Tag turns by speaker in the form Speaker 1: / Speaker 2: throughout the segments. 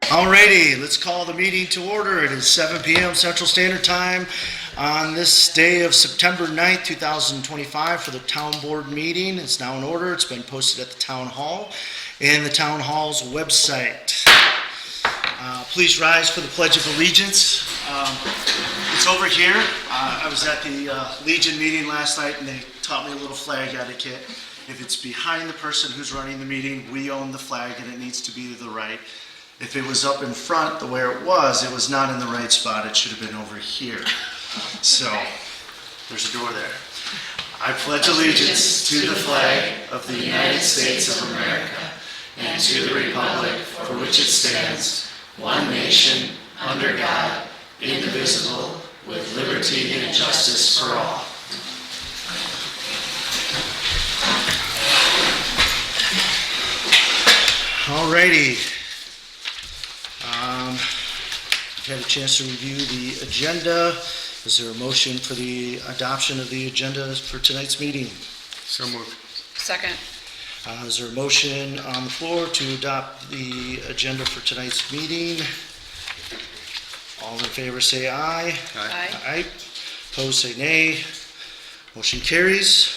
Speaker 1: Alrighty, let's call the meeting to order. It is 7 p.m. Central Standard Time on this day of September 9th, 2025 for the Town Board meeting. It's now in order. It's been posted at the Town Hall and the Town Hall's website. Please rise for the Pledge of Allegiance. It's over here. I was at the Legion meeting last night and they taught me a little flag etiquette. If it's behind the person who's running the meeting, we own the flag and it needs to be to the right. If it was up in front the way it was not in the right spot. It should have been over here. So, there's a door there. I pledge allegiance to the flag of the United States of America and to the republic for which it stands, one nation, under God, indivisible, with liberty and justice for all. Alrighty. I've had a chance to review the agenda. Is there a motion for the adoption of the agenda for tonight's meeting?
Speaker 2: So moved.
Speaker 3: Second.
Speaker 1: Is there a motion on the floor to adopt the agenda for tonight's meeting? All in favor say aye.
Speaker 3: Aye.
Speaker 1: Aye. Opposed say nay. Motion carries.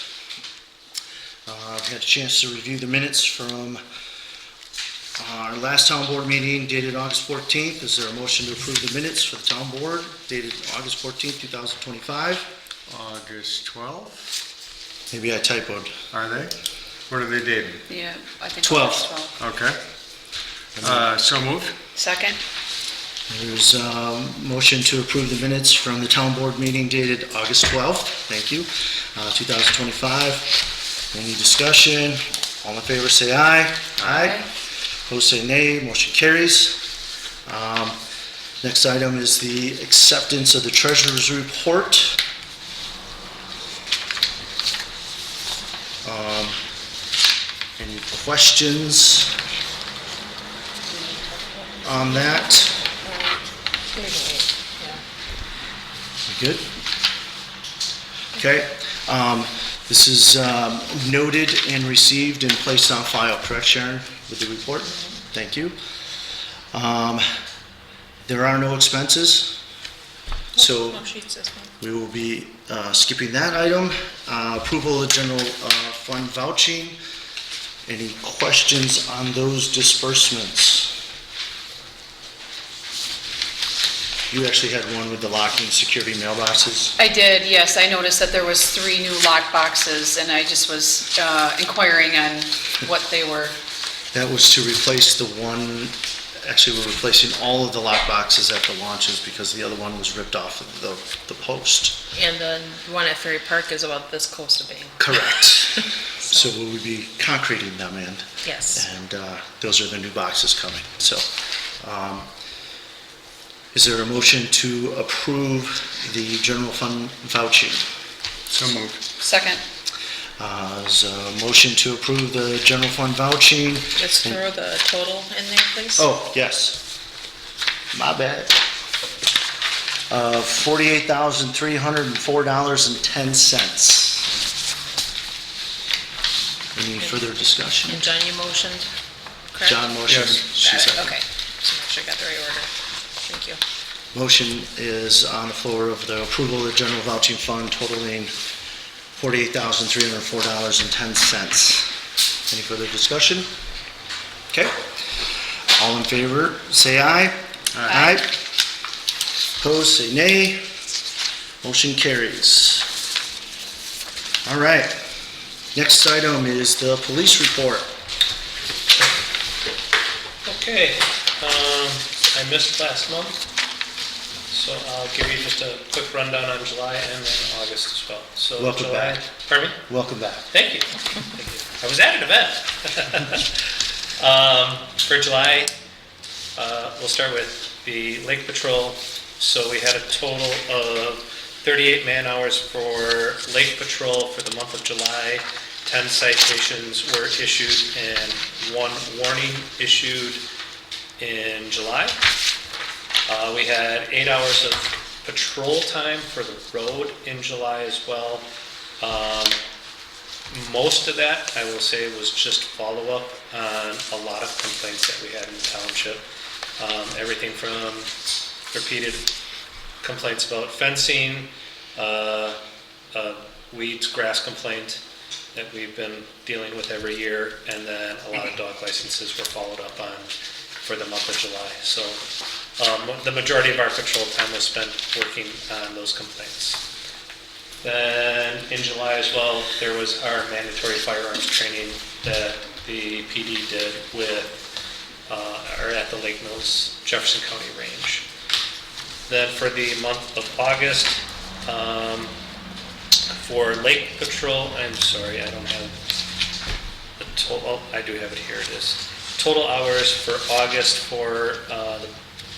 Speaker 1: I've had a chance to review the minutes from our last town board meeting dated August 14th. Is there a motion to approve the minutes for the town board dated August 14th, 2025?
Speaker 2: August 12th?
Speaker 1: Maybe I typoed.
Speaker 2: Are they? What are they dated?
Speaker 3: Yeah, I think
Speaker 1: 12.
Speaker 2: Okay. So moved.
Speaker 3: Second.
Speaker 1: There's a motion to approve the minutes from the town board meeting dated August 12th. Thank you. 2025. Any discussion? All in favor say aye. Aye. Opposed say nay. Motion carries. Next item is the acceptance of the treasurer's report. Any questions on that? You good? Okay. This is noted and received and placed on file, correct, Sharon, with the report? Thank you. There are no expenses, so we will be skipping that item. Approval of general fund vouching. Any questions on those disbursements? You actually had one with the locking security mailboxes.
Speaker 3: I did, yes. I noticed that there was 3 new lock boxes, and I just was inquiring on what they were.
Speaker 1: That was to replace the one, actually we're replacing all of the lock boxes at the launches because the other one was ripped off of the post.
Speaker 4: And the one at Ferry Park is about this close to being.
Speaker 1: Correct. So we will be concreting them in.
Speaker 4: Yes.
Speaker 1: And those are the new boxes coming. So, is there a motion to approve the general fund vouching?
Speaker 2: So moved.
Speaker 3: Second.
Speaker 1: Is a motion to approve the general fund vouching?
Speaker 4: Just throw the total in there, please.
Speaker 1: Oh, yes. My bad. $48,304.10. Any further discussion?
Speaker 4: And John, you motioned, correct?
Speaker 1: John motion.
Speaker 2: Yes.
Speaker 1: She
Speaker 4: Got it,
Speaker 1: seconded.
Speaker 4: okay. So make sure I got the right order. Thank you.
Speaker 1: Motion is on the floor of the approval of the general vouching fund totaling $48,304.10. Any further discussion? Okay. All in favor, say aye. Aye. Opposed, say nay. Motion carries. All right. Next item is the police report.
Speaker 5: Okay, I missed last month, so I'll give you just a quick rundown on July and then August as well. So
Speaker 1: Welcome
Speaker 5: July,
Speaker 1: back.
Speaker 5: Pardon me?
Speaker 1: Welcome back.
Speaker 5: Thank you. Thank you. I was at an event. For July, we'll start with the Lake Patrol. So we had a total of 38 man-hours for Lake Patrol for the month of July. 10 citations were issued and 1 warning issued in July. We had 8 hours of patrol time for the road in July as well. Most of that, I will say, was just follow-up on a lot of complaints that we had in the township. Everything from repeated complaints about fencing, weeds, grass complaint that we've been dealing with every year, and then a lot of dog licenses were followed up on for the month of July. So the majority of our patrol time was spent working on those complaints. Then in July as well, there was our mandatory firearms training that the PD did with, or at the Lake Mills Jefferson County Range. Then for the month of August, for Lake Patrol, I'm sorry, I don't have the total, I do have it here, it is. Total hours for August for the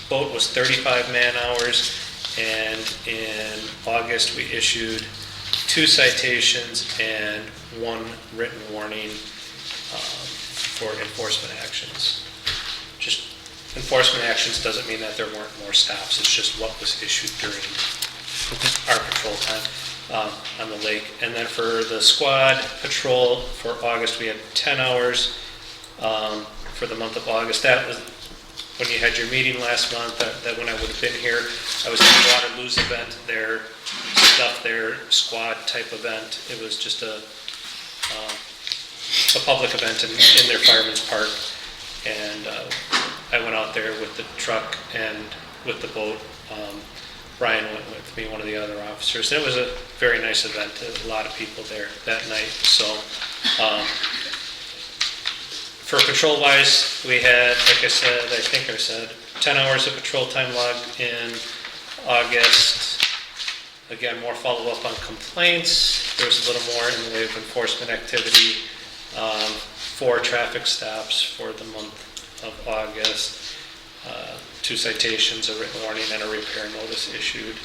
Speaker 5: boat was 35 man hours, and in August we issued 2 citations and 1 written warning for enforcement actions. Just enforcement actions doesn't mean that there weren't more stops, it's just what was issued during our patrol time on the lake. And then for the squad patrol for August, we had 10 hours for the month of August. That was when you had your meeting last month, that when I would have been here. I was at the Waterloo's event, their stuff, their squad type event. It was just a public event in their Fireman's Park. And I went out there with the truck and with the boat. Brian went with me, one of the other officers. It was a very nice event, a lot of people there that night. So for patrol wise, we had, like I said, 10 hours of patrol time logged in August. Again, more follow-up on complaints. There was a little more in the way of enforcement activity. 4 traffic stops for the month of August. 2 citations, a written warning, and a repair notice issued.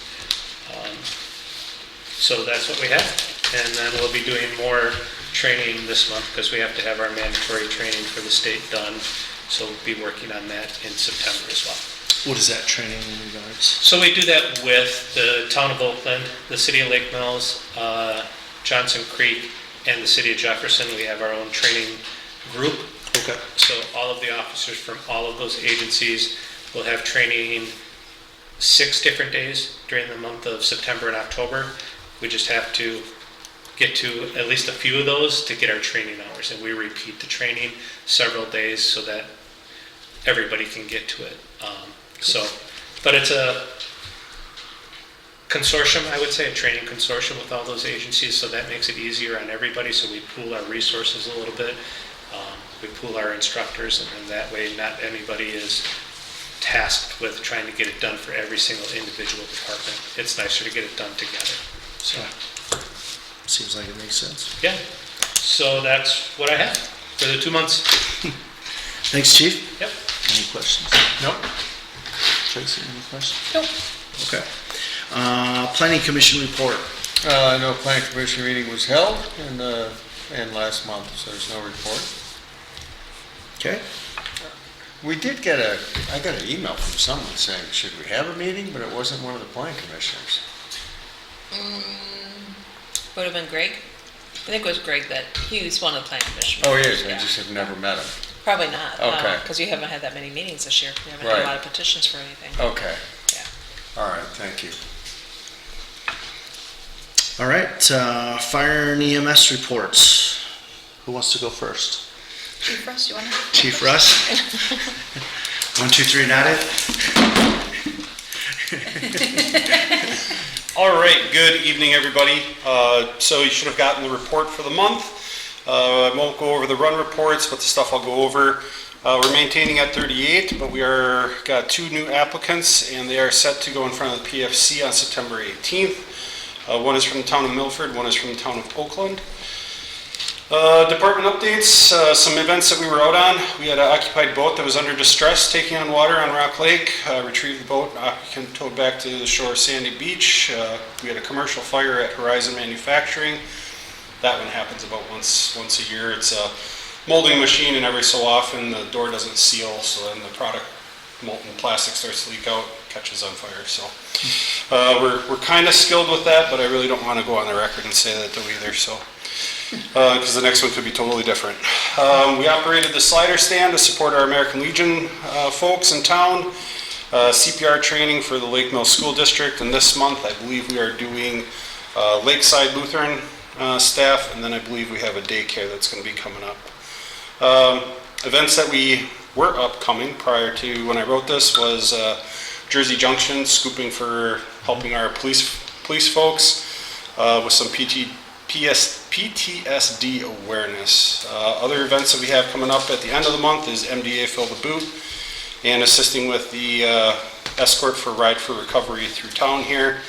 Speaker 5: So that's what we have. And then we'll be doing more training this month because we have to have our mandatory training for the state done. So we'll be working on that in September as well.
Speaker 1: What is that training in regards?
Speaker 5: So we do that with the town of Oakland, the city of Lake Mills, Johnson Creek, and the city of Jefferson. We have our own training group.
Speaker 1: Okay.
Speaker 5: So all of the officers from all of those agencies will have training 6 different days during the month of September and October. We just have to get to at least a few of those to get our training hours, and we repeat the training several days so that everybody can get to it. But it's a consortium, I would say, a training consortium with all those agencies, so that makes it easier on everybody. So we pool our resources a little bit. We pool our instructors, and then that way not anybody is tasked with trying to get it done for every single individual department. It's nicer to get it done together. So,
Speaker 1: Seems like it makes sense.
Speaker 5: yeah. So that's what I have for the 2 months.
Speaker 1: Thanks, Chief.
Speaker 5: Yep.
Speaker 1: Any questions?
Speaker 2: Nope.
Speaker 1: Tracy, any questions?
Speaker 3: Nope.
Speaker 1: Okay. Planning Commission report.
Speaker 2: No planning commission meeting was held and last month, so there's no report.
Speaker 1: Okay.
Speaker 2: We did I got an email from someone saying, should we have a meeting? But it wasn't one of the planning commissioners.
Speaker 4: Would have been Greg. I think it was Greg that, he was one of the planning commission.
Speaker 2: Oh, he is, I
Speaker 4: Yeah.
Speaker 2: just have never met him.
Speaker 4: Probably not.
Speaker 2: Okay.
Speaker 4: Because you haven't had that many meetings this year. You haven't had
Speaker 2: Right.
Speaker 4: a lot of petitions for anything.
Speaker 2: Okay.
Speaker 4: Yeah.
Speaker 2: All right, thank you.
Speaker 1: All right, fire and EMS reports. Who wants to go first?
Speaker 3: Chief Russ, you want to?
Speaker 1: Chief Russ? 1, 2, 3, not it?
Speaker 6: All right, good evening, everybody. So you should have gotten the report for the month. I won't go over the run reports, but the stuff I'll go over. We're maintaining at 38, but we got 2 new applicants, and they are set to go in front of the PFC on September 18th. One is from the town of Milford, one is from the town of Oakland. Department updates, some events that we were out on. We had an occupied boat that was under distress taking on water on Rock Lake. Retrieved the boat, occupant towed back to the shore of Sandy Beach. We had a commercial fire at Horizon Manufacturing. That one happens about once a year. It's a molding machine, and every so often the door doesn't seal, so then the product, molten plastic, starts to leak out, catches on fire. So we're kind of skilled with that, but I really don't want to go on the record and say that though either. So because the next one could be totally different. We operated the slider stand to support our American Legion folks in town. CPR training for the Lake Mills School District, and this month I believe we are doing Lakeside Lutheran staff, and then I believe we have a daycare that's going to be coming up. Events that we were upcoming prior to when I wrote this was Jersey Junction, scooping for helping our police folks with some PTSD awareness. Other events that we have coming up at the end of the month is MDA Fill the Boot, and assisting with the escort for Ride for Recovery through town here.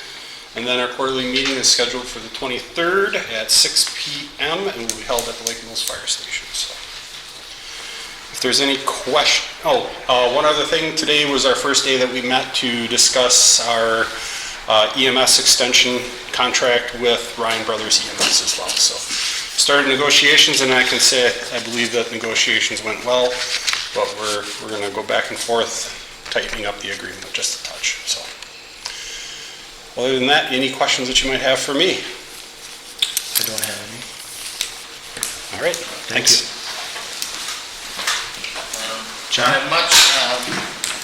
Speaker 6: And then our quarterly meeting is scheduled for the 23rd at 6 p.m. and will be held at the Lake Mills Fire Station. So, if there's any question, one other thing, today was our first day that we met to discuss our EMS extension contract with Ryan Brothers EMS as well. So, started negotiations, and I can say I believe that negotiations went well. But we're going to go back and forth, tightening up the agreement just a touch. So, other than that, any questions that you might have for me?
Speaker 1: I don't have any.
Speaker 6: All right,
Speaker 1: Thank you.
Speaker 6: thanks.
Speaker 1: John?
Speaker 7: Not much.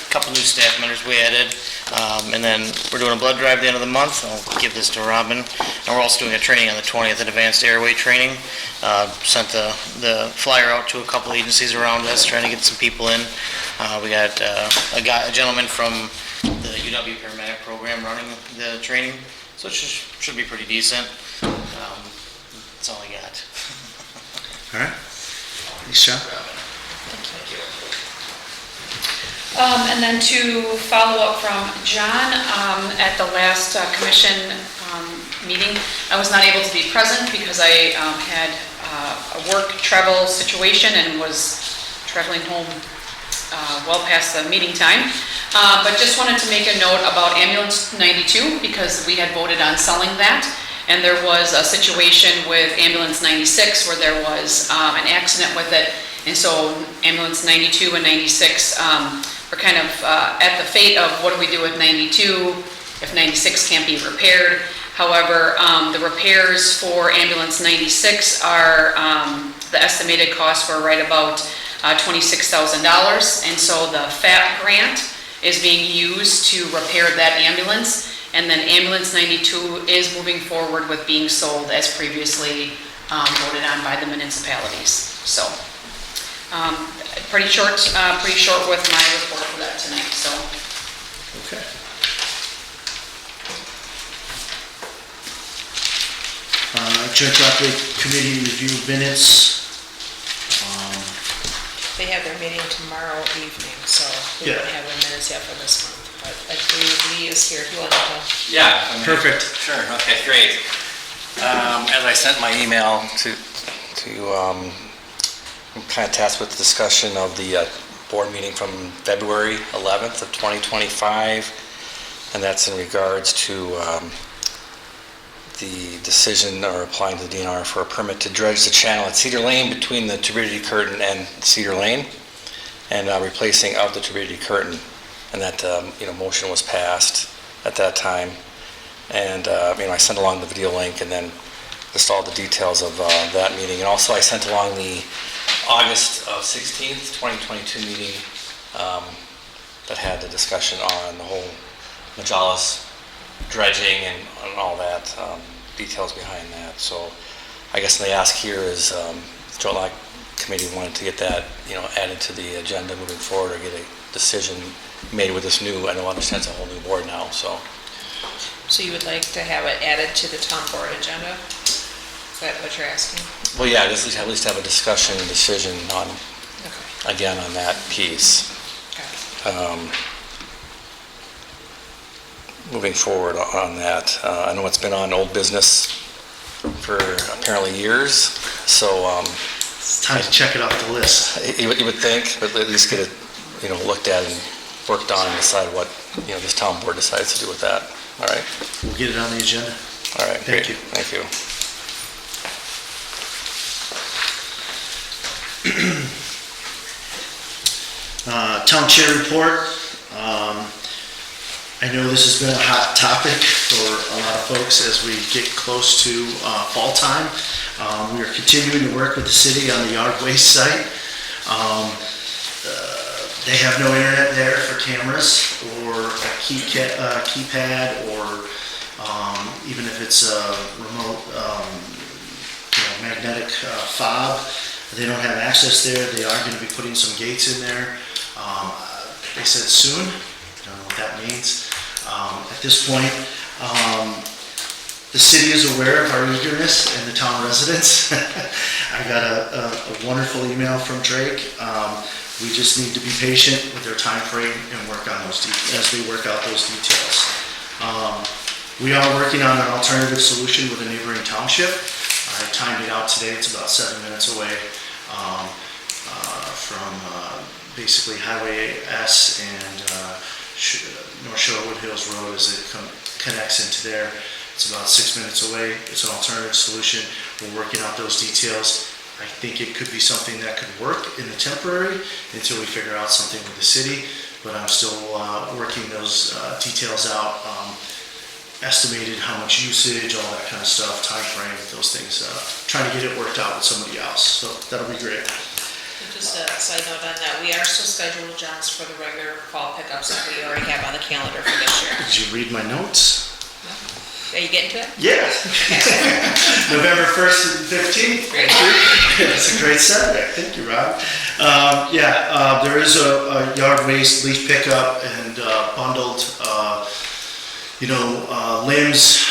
Speaker 7: A couple new staff members we added. And then we're doing a blood drive at the end of the month. I'll give this to Robin. And we're also doing a training on the 20th, an advanced airway training. Sent the flyer out to a couple agencies around us, trying to get some people in. We got a gentleman from the UW paramedic program running the training, so it should be pretty decent. That's all I got.
Speaker 1: All right. Thanks, John.
Speaker 3: And then to follow up from John, at the last commission meeting, I was not able to be present because I had a work travel situation and was traveling home well past the meeting time. But just wanted to make a note about Ambulance 92 because we had voted on selling that. And there was a situation with Ambulance 96 where there was an accident with it. And so Ambulance 92 and 96 we're kind of at the fate of what do we do with 92 if 96 can't be repaired. However, the repairs for Ambulance 96 are, the estimated costs were right about $26,000. And so the FAP grant is being used to repair that ambulance. And then Ambulance 92 is moving forward with being sold as previously voted on by the municipalities. So. Pretty short with my report for that tonight, so.
Speaker 1: Okay. Joint Rockaway Committee review minutes.
Speaker 4: They have their meeting tomorrow evening, so we
Speaker 1: Yeah.
Speaker 4: don't have the minutes yet for this month. But I believe Lee is here. If you want to
Speaker 8: Yeah.
Speaker 1: Perfect.
Speaker 8: Sure, okay, great. As I sent my email to I'm kind of tasked with the discussion of the board meeting from February 11th of 2025, and that's in regards to the decision or applying to the DNR for a permit to dredge the channel at Cedar Lane between the turbidity curtain and Cedar Lane, and replacing of the turbidity curtain, and that motion was passed at that time. And I sent along the video link and then just all the details of that meeting, and also I sent along the August 16th, 2022 meeting that had the discussion on the whole Majalis dredging and all that, details behind that. So I guess the ask here is the Joint Lock Committee wanted to get that added to the agenda moving forward, or get a decision made with this new, I know, understand it's a whole new board now, so.
Speaker 4: So you would like to have it added to the town board agenda? Is that what you're asking?
Speaker 8: Well, yeah, just at least have a discussion and decision on,
Speaker 4: Okay.
Speaker 8: again, on that piece.
Speaker 4: Okay.
Speaker 8: Moving forward on that, I know it's been on old business for apparently years, so
Speaker 1: It's time to check it off the list.
Speaker 8: you would think, but at least get it, looked at and worked on and decide what, this town board decides to do with that. All right?
Speaker 1: We'll get it on the agenda.
Speaker 8: All right,
Speaker 1: Thank
Speaker 8: great.
Speaker 1: you.
Speaker 8: Thank you.
Speaker 1: Town chair report. I know this has been a hot topic for a lot of folks as we get close to fall time. We are continuing to work with the city on the yard waste site. They have no internet there for cameras or a keypad or even if it's a remote magnetic fob. They don't have access there. They are going to be putting some gates in there. They said soon. Don't know what that means. At this point, the city is aware of our eagerness and the town residents. I got a wonderful email from Drake. We just need to be patient with their time frame and work on those as we work out those details. We are working on an alternative solution with a neighboring township. I timed it out today. It's about 7 minutes away from basically Highway S and North Sherwood Hills Road as it connects into there. It's about 6 minutes away. It's an alternative solution. We're working out those details. I think it could be something that could work in the temporary until we figure out something with the city, but I'm still working those details out, estimated how much usage, all that kind of stuff, time frame, those things, trying to get it worked out with somebody else, so that'll be great.
Speaker 4: Just a side note on that, we are still scheduled, John's, for the regular fall pickups that we already have on the calendar for this year.
Speaker 1: Did you read my notes?
Speaker 4: Are you getting to it?
Speaker 1: Yes. November 1st and 15th.
Speaker 4: Great.
Speaker 1: That's a great Saturday. Thank you, Rob. There is a yard waste leaf pickup and bundled, limbs.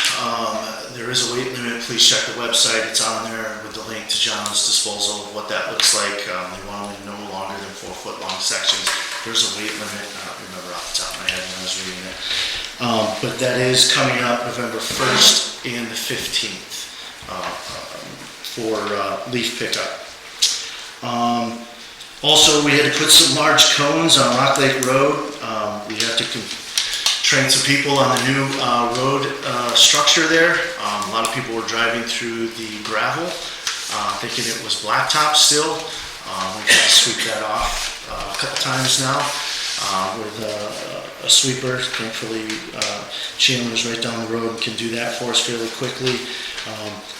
Speaker 1: There is a weight limit. Please check the website. It's on there with the link to John's disposal of what that looks like. They want them no longer than 4 foot long sections. There's a weight limit. I don't remember off the top of my head when I was reading it. But that is coming up November 1st and the 15th for leaf pickup. Also, we had to put some large cones on Rock Lake Road. We have to train some people on the new road structure there. A lot of people were driving through the gravel, thinking it was blacktop still. We've had to sweep that off a couple times now. With a sweeper. Thankfully, Chandler's right down the road and can do that for us fairly quickly.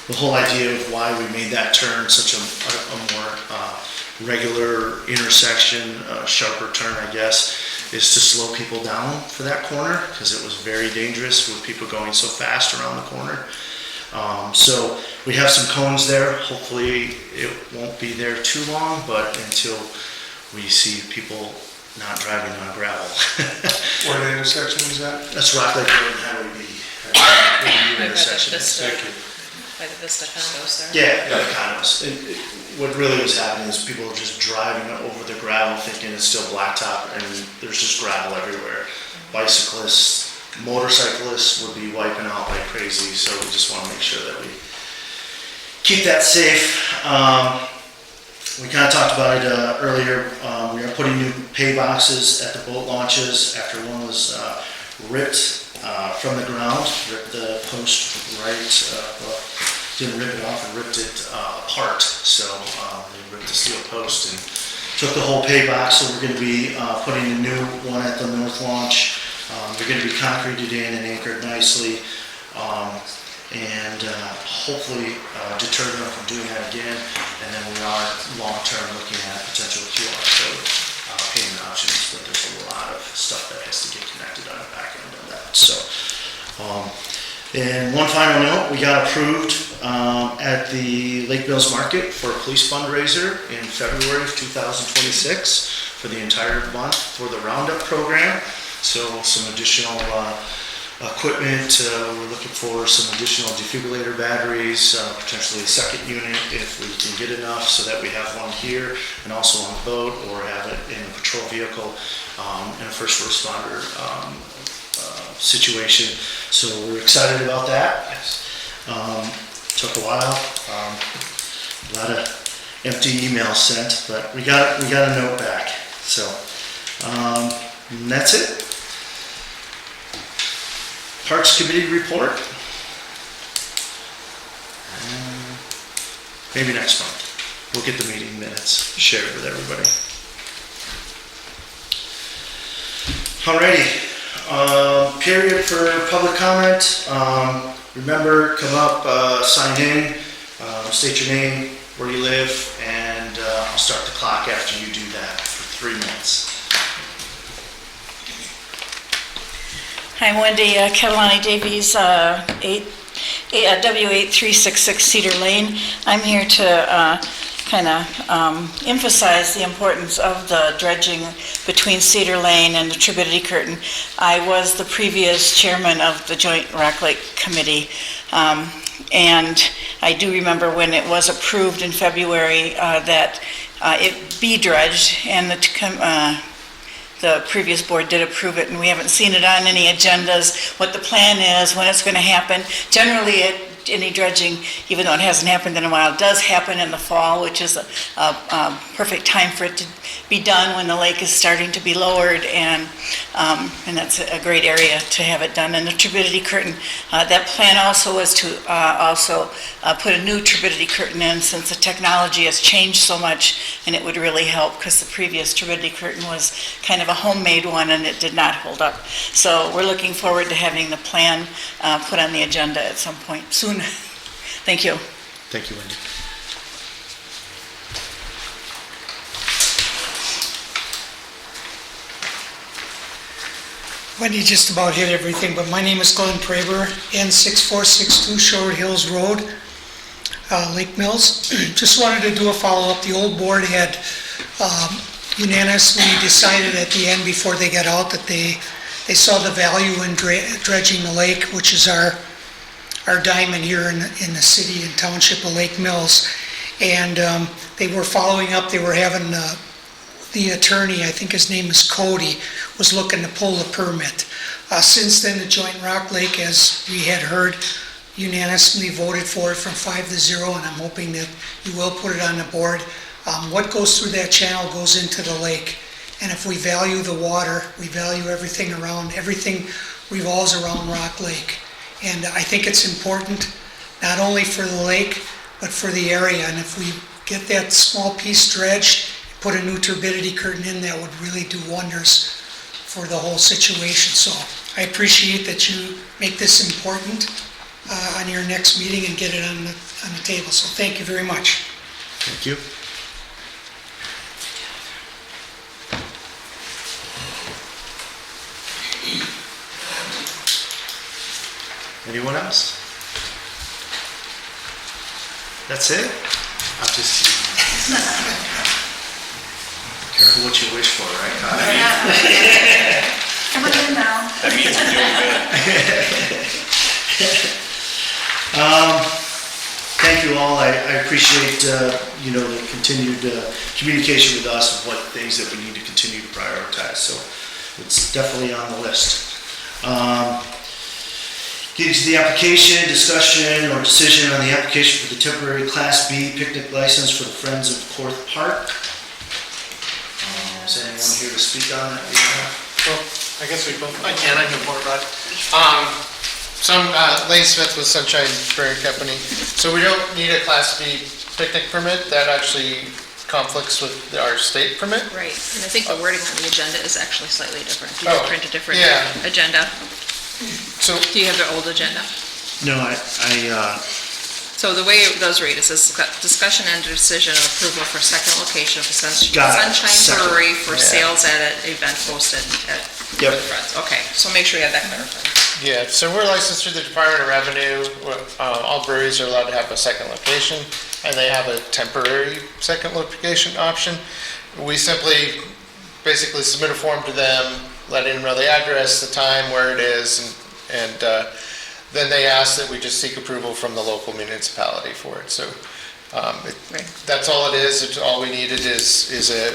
Speaker 1: The whole idea of why we made that turn such a more regular intersection, sharper turn, I guess, is to slow people down for that corner because it was very dangerous with people going so fast around the corner. So we have some cones there. Hopefully it won't be there too long, but until we see people not driving on gravel.
Speaker 2: What intersection is that?
Speaker 1: That's Rock Lake Road and Highway B.
Speaker 4: By the
Speaker 1: Intersection.
Speaker 4: Vista, by the Vista condos there.
Speaker 1: Yeah, the condos. What really was happening is people were just driving over the gravel thinking it's still blacktop and there's just gravel everywhere. Bicyclists, motorcyclists would be wiping out like crazy, so we just want to make sure that we keep that safe. We kind of talked about it earlier. We are putting new pay boxes at the boat launches after one was ripped from the ground, ripped the post right, didn't rip it off and ripped it apart. So they ripped the steel post and took the whole pay box. So we're going to be putting a new one at the north launch. They're going to be concreted in and anchored nicely. And hopefully deter them from doing that again. And then we are long-term looking at potential QR code payment options, but there's a lot of stuff that has to get connected on the back end of that. So, and one final note, we got approved at the Lake Mills Market for a police fundraiser in February of 2026 for the entire month for the Roundup program. So some additional equipment, we're looking for some additional defibrillator batteries, potentially a second unit if we can get enough, so that we have one here and also on the boat, or have it in a patrol vehicle in a first responder situation. So we're excited about that. Took a while, a lot of empty emails sent, but we got a note back. So and that's it. Parks Committee report. Maybe next month. We'll get the meeting minutes shared with everybody. Alrighty. period for public comment. Remember, come up, sign in, state your name, where you live, and I'll start the clock after you do that for 3 minutes.
Speaker 9: Hi, I'm Wendy Catalani Davies, W8366 Cedar Lane. I'm here to kind of emphasize the importance of the dredging between Cedar Lane and the turbidity curtain. I was the previous chairman of the Joint Rock Lake Committee, and I do remember when it was approved in February that it be dredged, and the previous board did approve it, and we haven't seen it on any agendas, what the plan is, when it's going to happen. Generally, any dredging, even though it hasn't happened in a while, does happen in the fall, which is a perfect time for it to be done when the lake is starting to be lowered, and that's a great area to have it done. And the turbidity curtain, that plan also was to put a new turbidity curtain in, since the technology has changed so much, and it would really help, because the previous turbidity curtain was kind of a homemade one and it did not hold up. So we're looking forward to having the plan put on the agenda at some point soon. Thank you.
Speaker 1: Thank you, Wendy.
Speaker 10: Wendy just about hit everything, but my name is Glenn Praber, N6462 Shore Hills Road, Lake Mills. Just wanted to do a follow-up. The old board had unanimously decided at the end, before they got out, that they saw the value in dredging the lake, which is our diamond here in the city and township of Lake Mills. And they were following up. They were having the attorney, I think his name is Cody, was looking to pull the permit. Since then, the Joint Rock Lake, as we had heard, unanimously voted for it from 5-0, and I'm hoping that you will put it on the board. What goes through that channel goes into the lake. And if we value the water, we value everything around, everything revolves around Rock Lake. And I think it's important, not only for the lake, but for the area. And if we get that small piece dredged, put a new turbidity curtain in, that would really do wonders for the whole situation. So I appreciate that you make this important on your next meeting and get it on the table. So thank you very much.
Speaker 1: Thank you. Anyone else? That's it? I'm just careful what you wish for, right, Connie?
Speaker 9: Come on in now.
Speaker 6: That means we're doing good.
Speaker 1: Thank you all. I appreciate, the continued communication with us of what things that we need to continue to prioritize. So it's definitely on the list. Getting to the application, discussion or decision on the application for the temporary Class B picnic license for the Friends of Corth Park. Is anyone here to speak on that?
Speaker 11: Well, I guess we both, I know more about it. Lane Smith with Sunshine Brewing Company. So we don't need a Class B picnic permit. That actually conflicts with our state permit.
Speaker 3: Right, and I think the wording on the agenda is actually slightly different. You
Speaker 11: Oh,
Speaker 3: print a different
Speaker 11: yeah.
Speaker 3: agenda.
Speaker 11: So,
Speaker 3: Do you have the old agenda?
Speaker 1: No,
Speaker 3: So the way it does read, it says discussion and decision of approval for second location of the
Speaker 1: Got it.
Speaker 3: Sunshine
Speaker 1: Second.
Speaker 3: Brewery for sales at an event hosted at
Speaker 1: Yep.
Speaker 3: the Friends. Okay, so make sure you have that clarified.
Speaker 11: yeah, so we're licensed through the Department of Revenue. All breweries are allowed to have a second location, and they have a temporary second location option. We simply basically submit a form to them, letting them know the address, the time, where it is, and then they ask that we just seek approval from the local municipality for it. So that's all it is. All we needed is a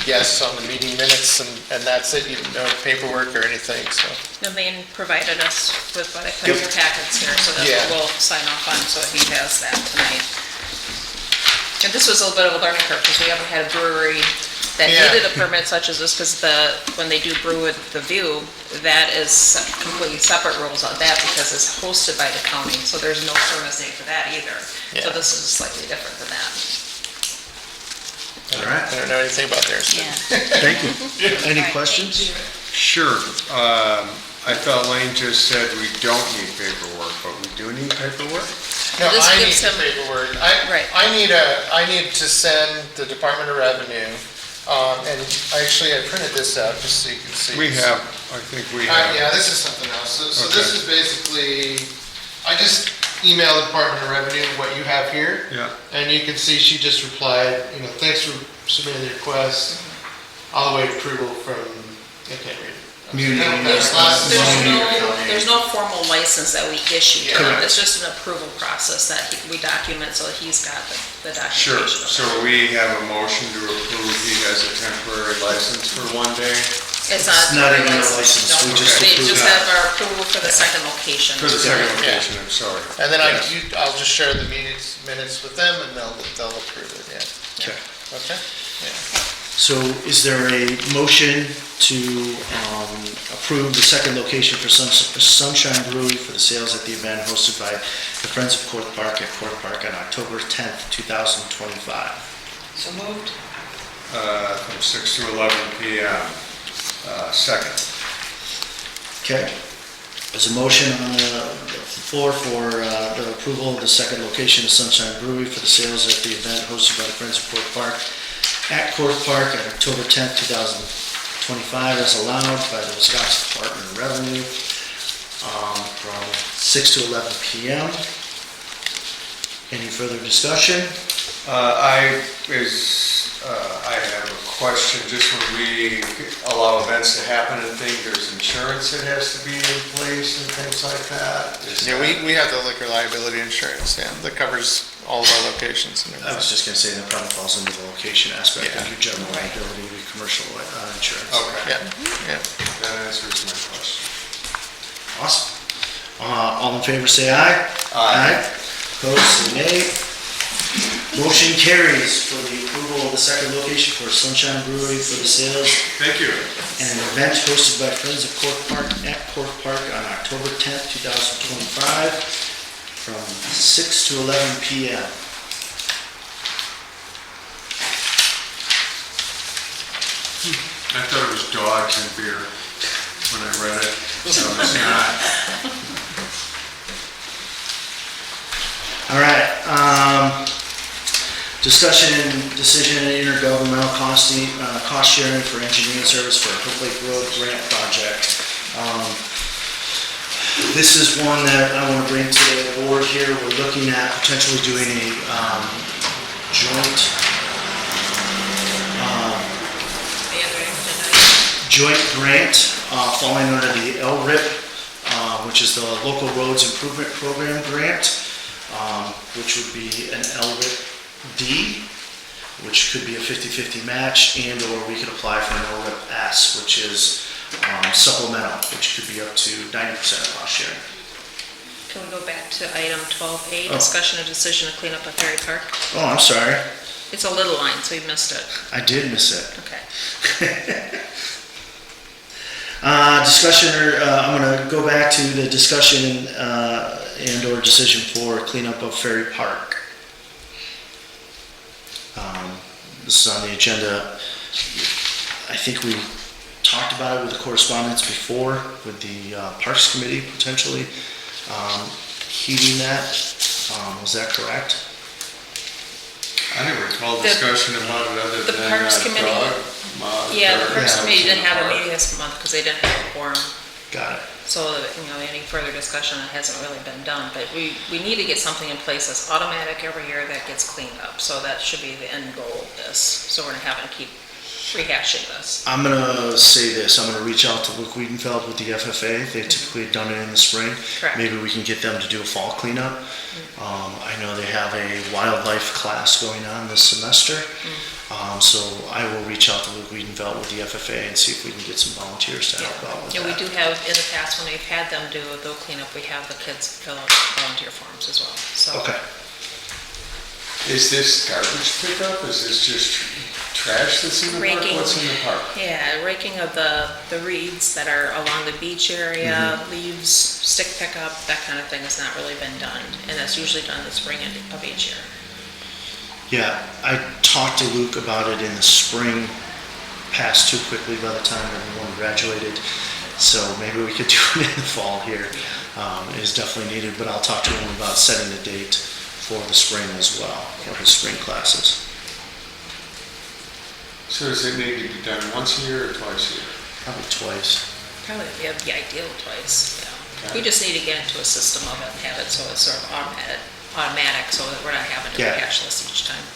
Speaker 11: yes on the meeting minutes, and that's it. No paperwork or anything, so.
Speaker 3: And Lane provided us with what I put in your packets here, so that's
Speaker 11: Yeah.
Speaker 3: what we'll sign off on, so he has that tonight. And this was a little bit of a learning curve, because we haven't had a brewery that
Speaker 11: Yeah.
Speaker 3: needed a permit such as this, because when they do brew at the View, that is completely separate rules on that, because it's hosted by the county, so there's no permit needed for that either. So
Speaker 11: Yeah.
Speaker 3: this is slightly different than that.
Speaker 1: all right.
Speaker 11: I don't know anything about theirs.
Speaker 3: Yeah.
Speaker 1: Thank you. Any
Speaker 3: All right,
Speaker 1: questions?
Speaker 3: thank you.
Speaker 2: Sure. I thought Lane just said we don't need paperwork, but we do need paperwork?
Speaker 11: No,
Speaker 4: This
Speaker 11: I need
Speaker 4: gives
Speaker 11: the
Speaker 4: him-
Speaker 11: paperwork.
Speaker 4: Right.
Speaker 11: I need to send the Department of Revenue, and actually I printed this out just so you can see.
Speaker 2: We have, I think we have.
Speaker 11: Yeah, this is something else. So
Speaker 2: Okay.
Speaker 11: this is basically, I just emailed the Department of Revenue what you have here.
Speaker 2: Yeah.
Speaker 11: And you can see she just replied, thanks for submitting the request, all the way to approval from, I can't read it.
Speaker 4: There's no formal license that we issue.
Speaker 11: Correct.
Speaker 4: It's just an approval process that we document, so that he's got the
Speaker 2: Sure,
Speaker 4: documentation.
Speaker 2: so we have a motion to approve he has a temporary license for one day
Speaker 4: It's not.
Speaker 1: not even a license, we
Speaker 4: No,
Speaker 1: just
Speaker 4: They
Speaker 1: approve
Speaker 4: just
Speaker 1: that.
Speaker 4: have our approval for the second location.
Speaker 2: for the second location, I'm sorry.
Speaker 11: And then
Speaker 2: Yes.
Speaker 11: I'll just share the minutes with them and they'll approve it, yeah.
Speaker 1: Okay.
Speaker 11: Okay?
Speaker 1: So is there a motion to approve the second location for Sunshine Brewery for the sales at the event hosted by the Friends of Cork Park at Cork Park on October 10th, 2025?
Speaker 4: So moved.
Speaker 2: From 6 to 11 PM. Second.
Speaker 1: Okay. There's a motion on the floor for the approval of the second location of Sunshine Brewery for the sales at the event hosted by the Friends of Cork Park at Cork Park on October 10th, 2025, as allowed by the Wisconsin Department of Revenue from 6 to 11 PM. Any further discussion?
Speaker 2: I have a question, just when we allow events to happen and things, there's insurance that has to be in place and things like that?
Speaker 11: Yeah, we have the liquor liability insurance, yeah, that covers all of our locations and
Speaker 1: I
Speaker 11: everything.
Speaker 1: was just gonna say that probably falls into the location aspect of
Speaker 11: Yeah.
Speaker 1: your general liability, your commercial insurance.
Speaker 2: Okay,
Speaker 11: Yeah.
Speaker 2: that answers my question.
Speaker 1: Awesome. All in favor, say aye.
Speaker 2: Aye.
Speaker 1: Opposed, say nay. Motion carries for the approval of the second location for Sunshine Brewery for the sales
Speaker 2: Thank you.
Speaker 1: and an event hosted by Friends of Cork Park at Cork Park on October 10th, 2025, from 6 to 11 PM.
Speaker 2: I thought it was dogs and beer when I read it, so it's not.
Speaker 1: All right, discussion and decision and intergovernmental cost sharing for engineering service for Hook Lake Road grant project. This is one that I want to bring to the board here. We're looking at potentially doing a joint grant falling under the LRIP, which is the Local Roads Improvement Program grant, which would be an LRIP-D, which could be a 50-50 match, and/or we could apply for an LRIP-S, which is supplemental, which could be up to 90% cost sharing.
Speaker 4: Can we go back to item 12A,
Speaker 1: Oh.
Speaker 4: discussion of decision to clean up at Ferry Park?
Speaker 1: Oh, I'm sorry.
Speaker 4: It's a little line, so you missed it.
Speaker 1: I did miss it.
Speaker 4: Okay.
Speaker 1: Discussion, I'm gonna go back to the discussion and/or decision for cleanup of Ferry Park. This is on the agenda. I think we talked about it with the correspondence before, with the Parks Committee potentially heeding that. Was that correct?
Speaker 2: I never recall
Speaker 4: The-
Speaker 2: discussion about it other
Speaker 4: the
Speaker 2: than
Speaker 4: Parks Committee-
Speaker 2: dog. mud,
Speaker 4: Yeah, the
Speaker 2: or-
Speaker 4: Parks
Speaker 1: Yeah.
Speaker 4: Committee didn't have a
Speaker 2: Park.
Speaker 4: meeting this month because they didn't have a quorum.
Speaker 1: Got it.
Speaker 4: So, any further discussion that hasn't really been done, but we need to get something in place that's automatic every year that gets cleaned up. So that should be the end goal of this. So we're not having to keep rehashing this.
Speaker 1: I'm gonna say this, I'm gonna reach out to Luke Wiedenfeld with the FFA, they've typically done it in the spring.
Speaker 4: Correct.
Speaker 1: Maybe we can get them to do a fall cleanup. I know they have a wildlife class going on this semester. So I will reach out to Luke Wiedenfeld with the FFA and see if we can get some volunteers to help out with
Speaker 4: Yeah, we
Speaker 1: that.
Speaker 4: do have, in the past, when we've had them do the cleanup, we have the kids fill out volunteer forms as well, so.
Speaker 1: Okay,
Speaker 2: Is this garbage pickup? Is this just trash that's in the park?
Speaker 4: Raking.
Speaker 2: What's in the park?
Speaker 4: Yeah, raking of the reeds that are along the beach area, leaves, stick pickup, that kind of thing has not really been done. And that's usually done the spring of each year.
Speaker 1: yeah, I talked to Luke about it in the spring, passed too quickly by the time everyone graduated. So maybe we could do it in the fall here. It is definitely needed, but I'll talk to him about setting a date for the spring as well, for his spring classes.
Speaker 2: So does it need to be done once a year or twice a year?
Speaker 1: Probably twice.
Speaker 4: Probably the ideal twice, yeah.
Speaker 2: Okay.
Speaker 4: We just need to get into a system of it and have it so it's sort of automatic so that we're not having to
Speaker 1: Yeah.
Speaker 4: rehash this each time.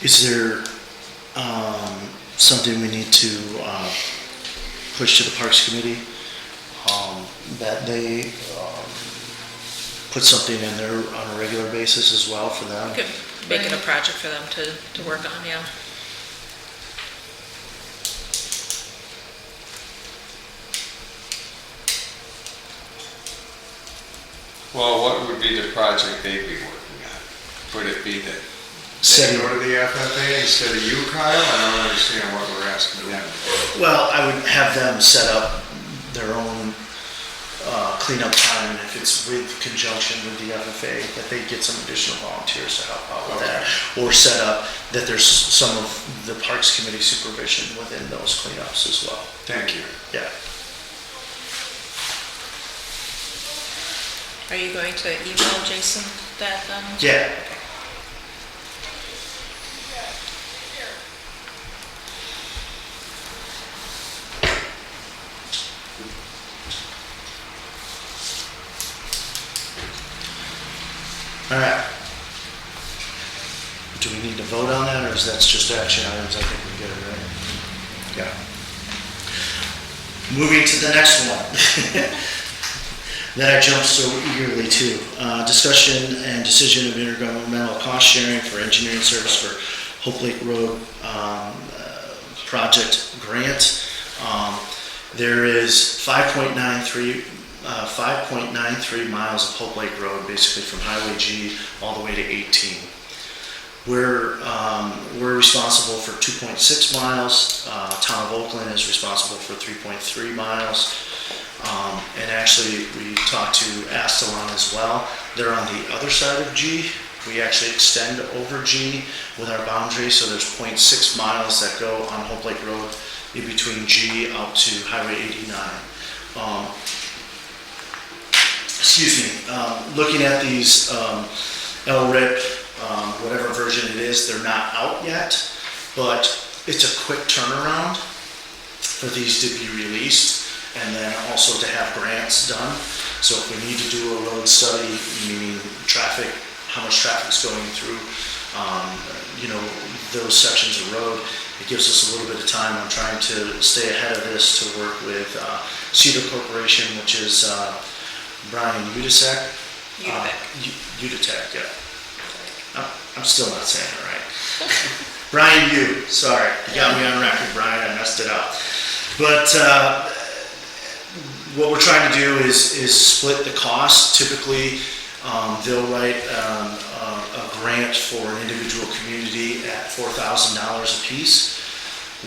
Speaker 1: Is there something we need to push to the Parks Committee? That they put something in there on a regular basis as well for them?
Speaker 4: Could make it a project for them to work on, yeah.
Speaker 2: Well, what would be the project they'd be working on? Would it be that they
Speaker 1: Setting-
Speaker 2: go to the FFA instead of you, Kyle? I don't understand what we're asking them.
Speaker 1: Well, I would have them set up their own cleanup time, and if it's with conjunction with the FFA, that they get some additional volunteers to help out with that. Or set up that there's some of the Parks Committee supervision within those cleanups as well.
Speaker 2: Thank you.
Speaker 1: Yeah.
Speaker 4: Are you going to email Jason that then?
Speaker 1: Yeah. All right. Do we need to vote on that, or is that just action items? I think we get it, right? Yeah. Moving to the next one. That I jumped so eagerly to. Discussion and decision of intergovernmental cost sharing for engineering service for Hope Lake Road project grant. There is 5.93 miles of Hope Lake Road, basically from Highway G all the way to 18. We're responsible for 2.6 miles. Town of Oakland is responsible for 3.3 miles. And actually, we talked to Astalon as well. They're on the other side of G. We actually extend over G with our boundary, so there's 0.6 miles that go on Hope Lake Road in between G out to Highway 89. Excuse me, looking at these LRIP, whatever version it is, they're not out yet, but it's a quick turnaround for these to be released, and then also to have grants done. So if we need to do a road study, meaning traffic, how much traffic's going through, those sections of road, it gives us a little bit of time. I'm trying to stay ahead of this to work with Cedar Corporation, which is Brian Udacek. Udacek, yeah. I'm still not saying it right. Brian Yu, sorry, you got me on record, Brian, I messed it up. But what we're trying to do is split the cost. Typically, they'll write a grant for an individual community at $4,000 a piece.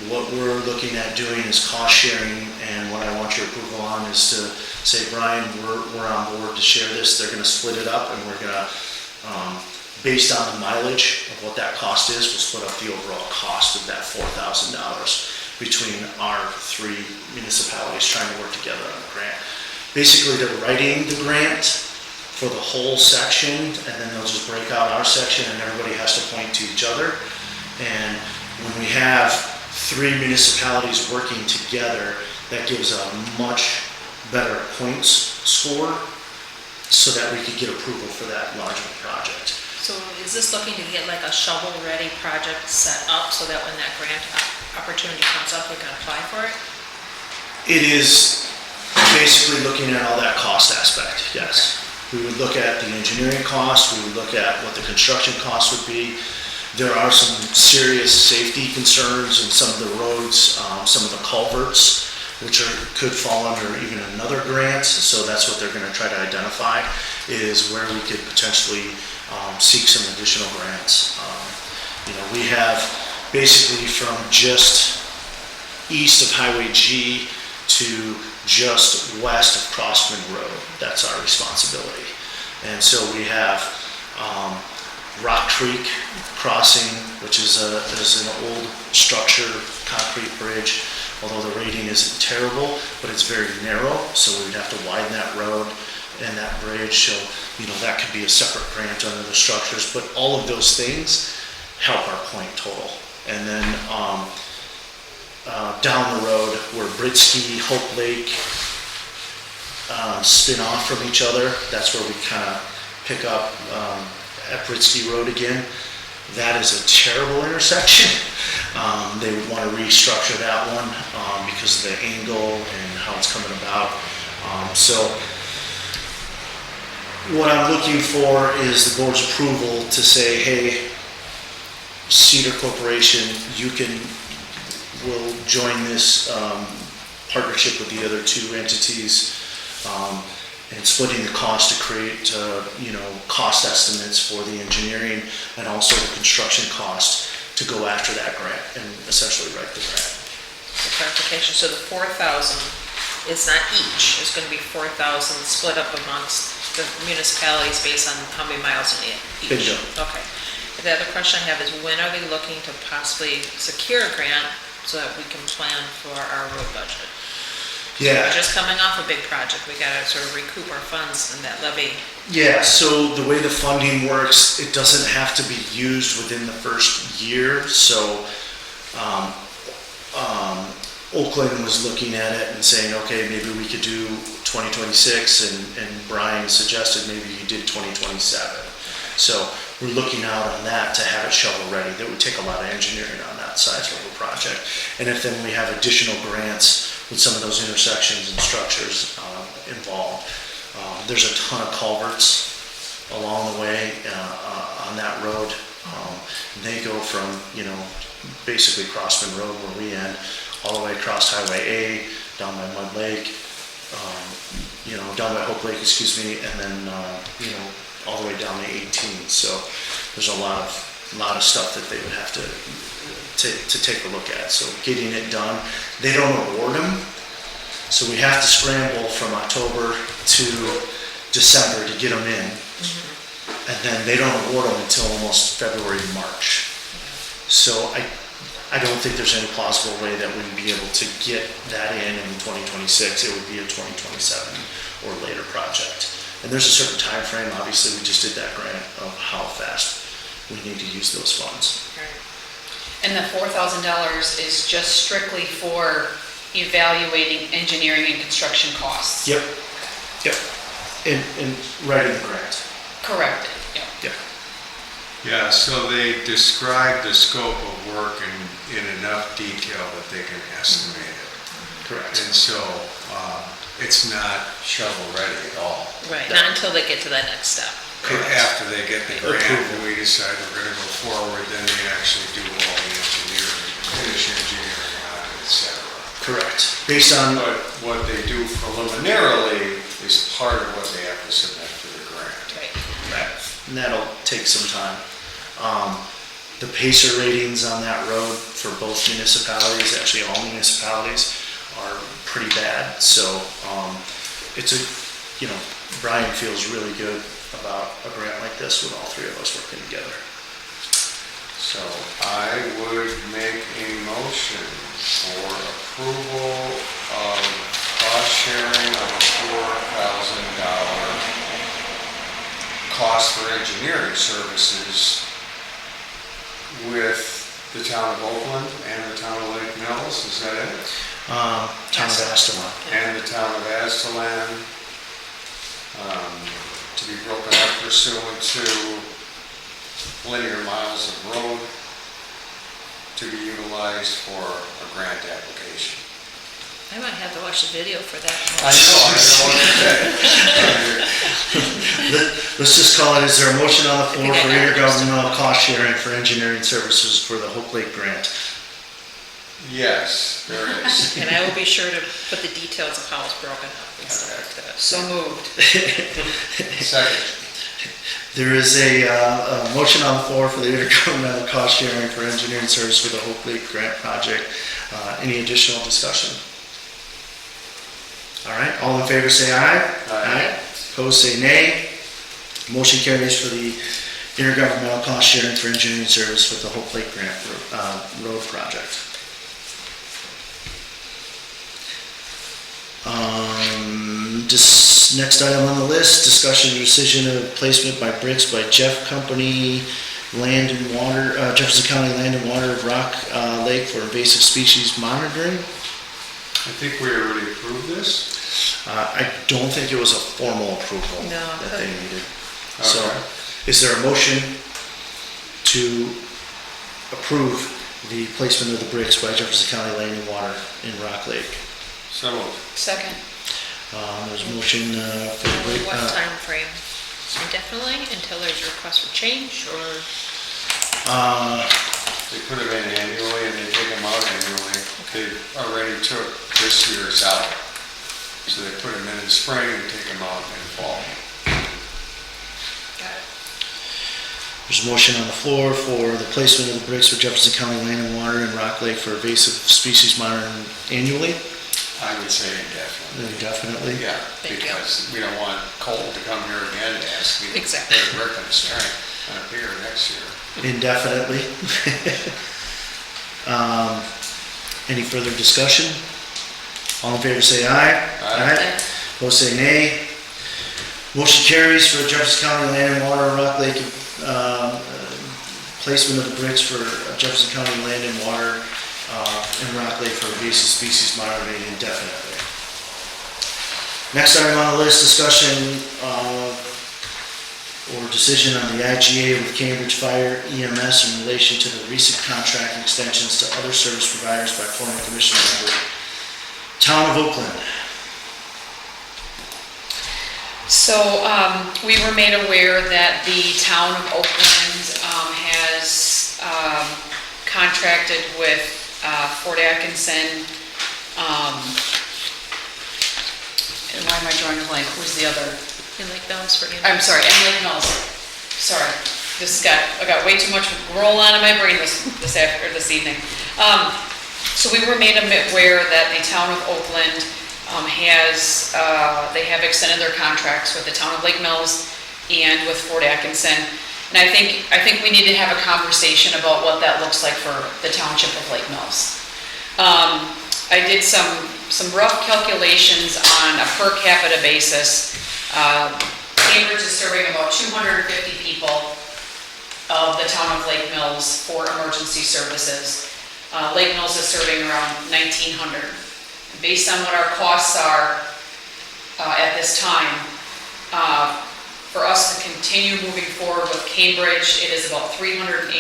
Speaker 1: What we're looking at doing is cost sharing, and what I want your approval on is to say, Brian, we're on board to share this. They're going to split it up, and we're going to, based on the mileage of what that cost is, we'll split up the overall cost of that $4,000 between our three municipalities trying to work together on the grant. Basically, they're writing the grant for the whole section, and then they'll just break out our section, and everybody has to point to each other. And when we have three municipalities working together, that gives a much better points score so that we could get approval for that larger project.
Speaker 4: So is this looking to get like a shovel-ready project set up so that when that grant opportunity comes up, we can apply for it?
Speaker 1: It is basically looking at all that cost aspect, yes. We would look at the engineering cost, we would look at what the construction cost would be. There are some serious safety concerns in some of the roads, some of the culverts, which could fall under even another grant, so that's what they're gonna try to identify, is where we could potentially seek some additional grants. We have basically from just east of Highway G to just west of Crossman Road. That's our responsibility. And so we have Rock Creek Crossing, which is an old structure, concrete bridge, although the rating isn't terrible, but it's very narrow, so we'd have to widen that road and that bridge, so, that could be a separate grant under the structures, but all of those things help our point total. And then, down the road where Britsky, Hope Lake, spin off from each other, that's where we kind of pick up, at Britsky Road again. That is a terrible intersection. They would want to restructure that one, because of the angle and how it's coming about. So, what I'm looking for is the board's approval to say, hey, Cedar Corporation, will join this partnership with the other two entities, and splitting the cost to create, cost estimates for the engineering and also the construction cost to go after that grant and essentially write the grant.
Speaker 4: For clarification, so the 4,000 is not each, it's gonna be 4,000 split up amongst the municipalities based on how many miles in each?
Speaker 1: Bingo.
Speaker 4: Okay. The other question I have is, when are they looking to possibly secure a grant so that we can plan for our road budget?
Speaker 1: Yeah.
Speaker 4: We're just coming off a big project, we gotta sort of recoup our funds in that levy.
Speaker 1: Yeah, so the way the funding works, it doesn't have to be used within the first year, so, Oakland was looking at it and saying, okay, maybe we could do 2026, and Brian suggested maybe you did 2027. So we're looking out on that to have it shovel ready. That would take a lot of engineering on that size of a project. And if then we have additional grants with some of those intersections and structures involved, there's a ton of culverts along the way on that road. They go from, basically Crossman Road where we end, all the way across Highway A, down by Mud Lake, down by Hope Lake, and then, all the way down to 18. So there's a lot of stuff that they would have to take a look at. So getting it done, they don't award them, so we have to scramble from October to December to get them in. And then they don't award them until almost February, March. So I don't think there's any plausible way that we'd be able to get that in 2026. It would be a 2027 or later project. And there's a certain time frame. Obviously, we just did that grant of how fast we need to use those funds.
Speaker 3: And the $4,000 is just strictly for evaluating engineering and construction costs?
Speaker 1: Yep. And writing the grant.
Speaker 3: Correct, yeah.
Speaker 1: Yeah.
Speaker 2: Yeah, so they describe the scope of work in enough detail that they can estimate it.
Speaker 1: Correct.
Speaker 2: And so, it's not shovel-ready at all.
Speaker 4: Right, not until they get to that next step.
Speaker 2: After they get the grant,
Speaker 1: Approval.
Speaker 2: and we decide we're gonna go forward, then they actually do all the engineering, finish engineering on it, et cetera.
Speaker 1: Correct. Based on,
Speaker 2: But what they do preliminarily is part of what they have to submit to the grant.
Speaker 4: Right.
Speaker 1: and that'll take some time. The Pacer ratings on that road for both municipalities, actually all municipalities, are pretty bad. So it's a, Brian feels really good about a grant like this with all three of us working together.
Speaker 2: So I would make a motion for approval of cost sharing of a $4,000 cost for engineering services with the town of Oakland and the town of Lake Mills, is that it?
Speaker 1: Town of Aston.
Speaker 2: And the town of Aztalan, to be broken up pursuant to linear miles of road to be utilized for a grant application.
Speaker 4: I might have to watch the video for that.
Speaker 2: I know
Speaker 1: Let's just call it, is there a motion on the floor
Speaker 4: I think
Speaker 1: for
Speaker 4: I got it.
Speaker 1: intergovernmental cost sharing for engineering services for the Hope Lake grant?
Speaker 2: Yes, there is.
Speaker 4: And I will be sure to put the details of how it's broken up and stuff like that.
Speaker 3: So moved.
Speaker 2: Second.
Speaker 1: There is a motion on the floor for the intergovernmental cost sharing for engineering service for the Hope Lake grant project. Any additional discussion? All right, all in favor say aye.
Speaker 2: Aye.
Speaker 1: Opposed say nay. Motion carries for the intergovernmental cost sharing for engineering service with the Hope Lake Grant Road project. Next item on the list, discussion and decision of placement by bricks by Jeff Company, Land and Water, Jefferson County Land and Water of Rock Lake for invasive species monitoring.
Speaker 2: I think we already approved this.
Speaker 1: I don't think it was a formal approval
Speaker 4: No.
Speaker 1: that they needed. So,
Speaker 2: Okay.
Speaker 1: is there a motion to approve the placement of the bricks by Jefferson County Land and Water in Rock Lake?
Speaker 2: So moved.
Speaker 3: Second.
Speaker 1: There's a motion for the brick.
Speaker 4: What time frame? Indefinitely until there's a request for change, or?
Speaker 2: They put them in annually and they take them out annually. They already took this year's out. So they put them in the spring and take them out in the fall.
Speaker 4: Got it.
Speaker 1: There's a motion on the floor for the placement of the bricks for Jefferson County Land and Water in Rock Lake for invasive species monitoring annually,
Speaker 2: I would say indefinitely.
Speaker 1: indefinitely.
Speaker 2: Yeah,
Speaker 4: Thank you.
Speaker 2: because we don't want Colton to come here again to ask me to
Speaker 4: Exactly.
Speaker 2: pay work in the spring and appear next year.
Speaker 1: Indefinitely. Any further discussion? All in favor say aye.
Speaker 2: Aye.
Speaker 1: Opposed say nay. Motion carries for Jefferson County Land and Water Rock Lake, placement of the bricks for Jefferson County Land and Water in Rock Lake for invasive species monitoring indefinitely. Next item on the list, discussion or decision on the IGA with Cambridge Fire EMS in relation to the recent contract extensions to other service providers by former commission member, Town of Oakland.
Speaker 3: So, we were made aware that the town of Oakland, has, contracted with, Fort Atkinson, and why am I drawing a blank? Who's the other?
Speaker 4: In Lake Downs for you?
Speaker 3: I'm sorry, Emily Mills. Sorry, I got way too much roll on in my brain this evening. So we were made aware that the town of Oakland they have extended their contracts with the town of Lake Mills and with Fort Atkinson. And I think we need to have a conversation about what that looks like for the township of Lake Mills. I did some rough calculations on a per capita basis. Cambridge is serving about 250 people of the town of Lake Mills for emergency services. Lake Mills is serving around 1,900. Based on what our costs are at this time, for us to continue moving forward with Cambridge, it is about $386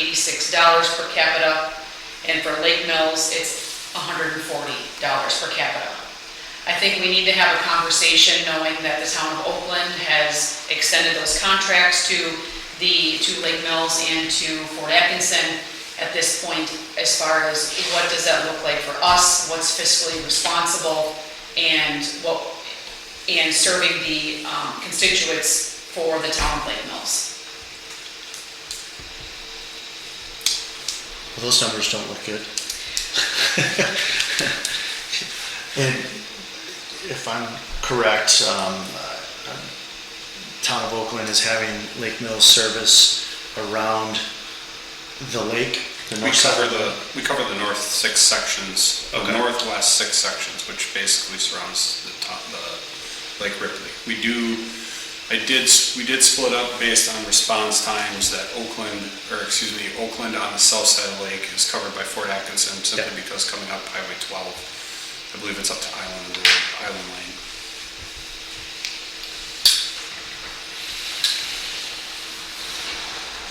Speaker 3: per capita, and for Lake Mills, it's $140 per capita. I think we need to have a conversation knowing that the town of Oakland has extended those contracts to Lake Mills and to Fort Atkinson at this point, as far as what does that look like for us, what's fiscally responsible, and serving the constituents for the town of Lake Mills.
Speaker 1: Well, those numbers don't look good. And if I'm correct, town of Oakland is having Lake Mills service around the lake.
Speaker 6: We cover the north 6 sections,
Speaker 1: Okay.
Speaker 6: northwest 6 sections, which basically surrounds the Lake Ripley. We did split up based on response times that Oakland on the south side of the lake is covered by Fort Atkinson, simply because coming up Highway 12, I believe it's up to Island Lane.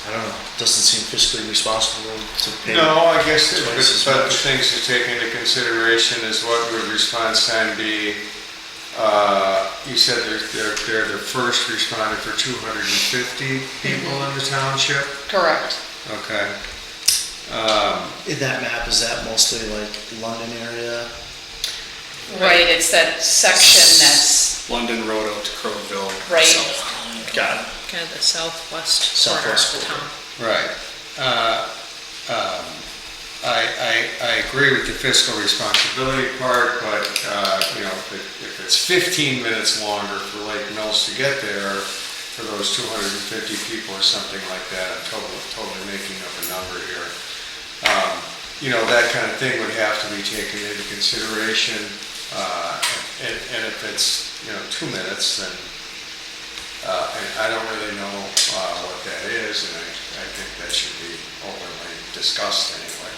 Speaker 1: I don't know, doesn't seem fiscally responsible to pay.
Speaker 2: No, I guess,
Speaker 1: twice as
Speaker 2: but the
Speaker 1: much.
Speaker 2: things to take into consideration is what would response time be? You said they're the first responder for 250 people in the township?
Speaker 3: Correct.
Speaker 2: Okay.
Speaker 1: In that map, is that mostly like London area?
Speaker 3: Right, it's that section that's,
Speaker 6: London Road out to Crowville.
Speaker 3: Right.
Speaker 6: south.
Speaker 1: Got it.
Speaker 4: Kind of the southwest corner of
Speaker 1: Southwest
Speaker 4: the town.
Speaker 2: Right. I agree with the fiscal responsibility part, but, if it's 15 minutes longer for Lake Mills to get there, for those 250 people or something like that. I'm totally making up a number here. You know, that kind of thing would have to be taken into consideration. And if it's, you know, 2 minutes, then and I don't really know what that is, and I think that should be openly discussed anyway.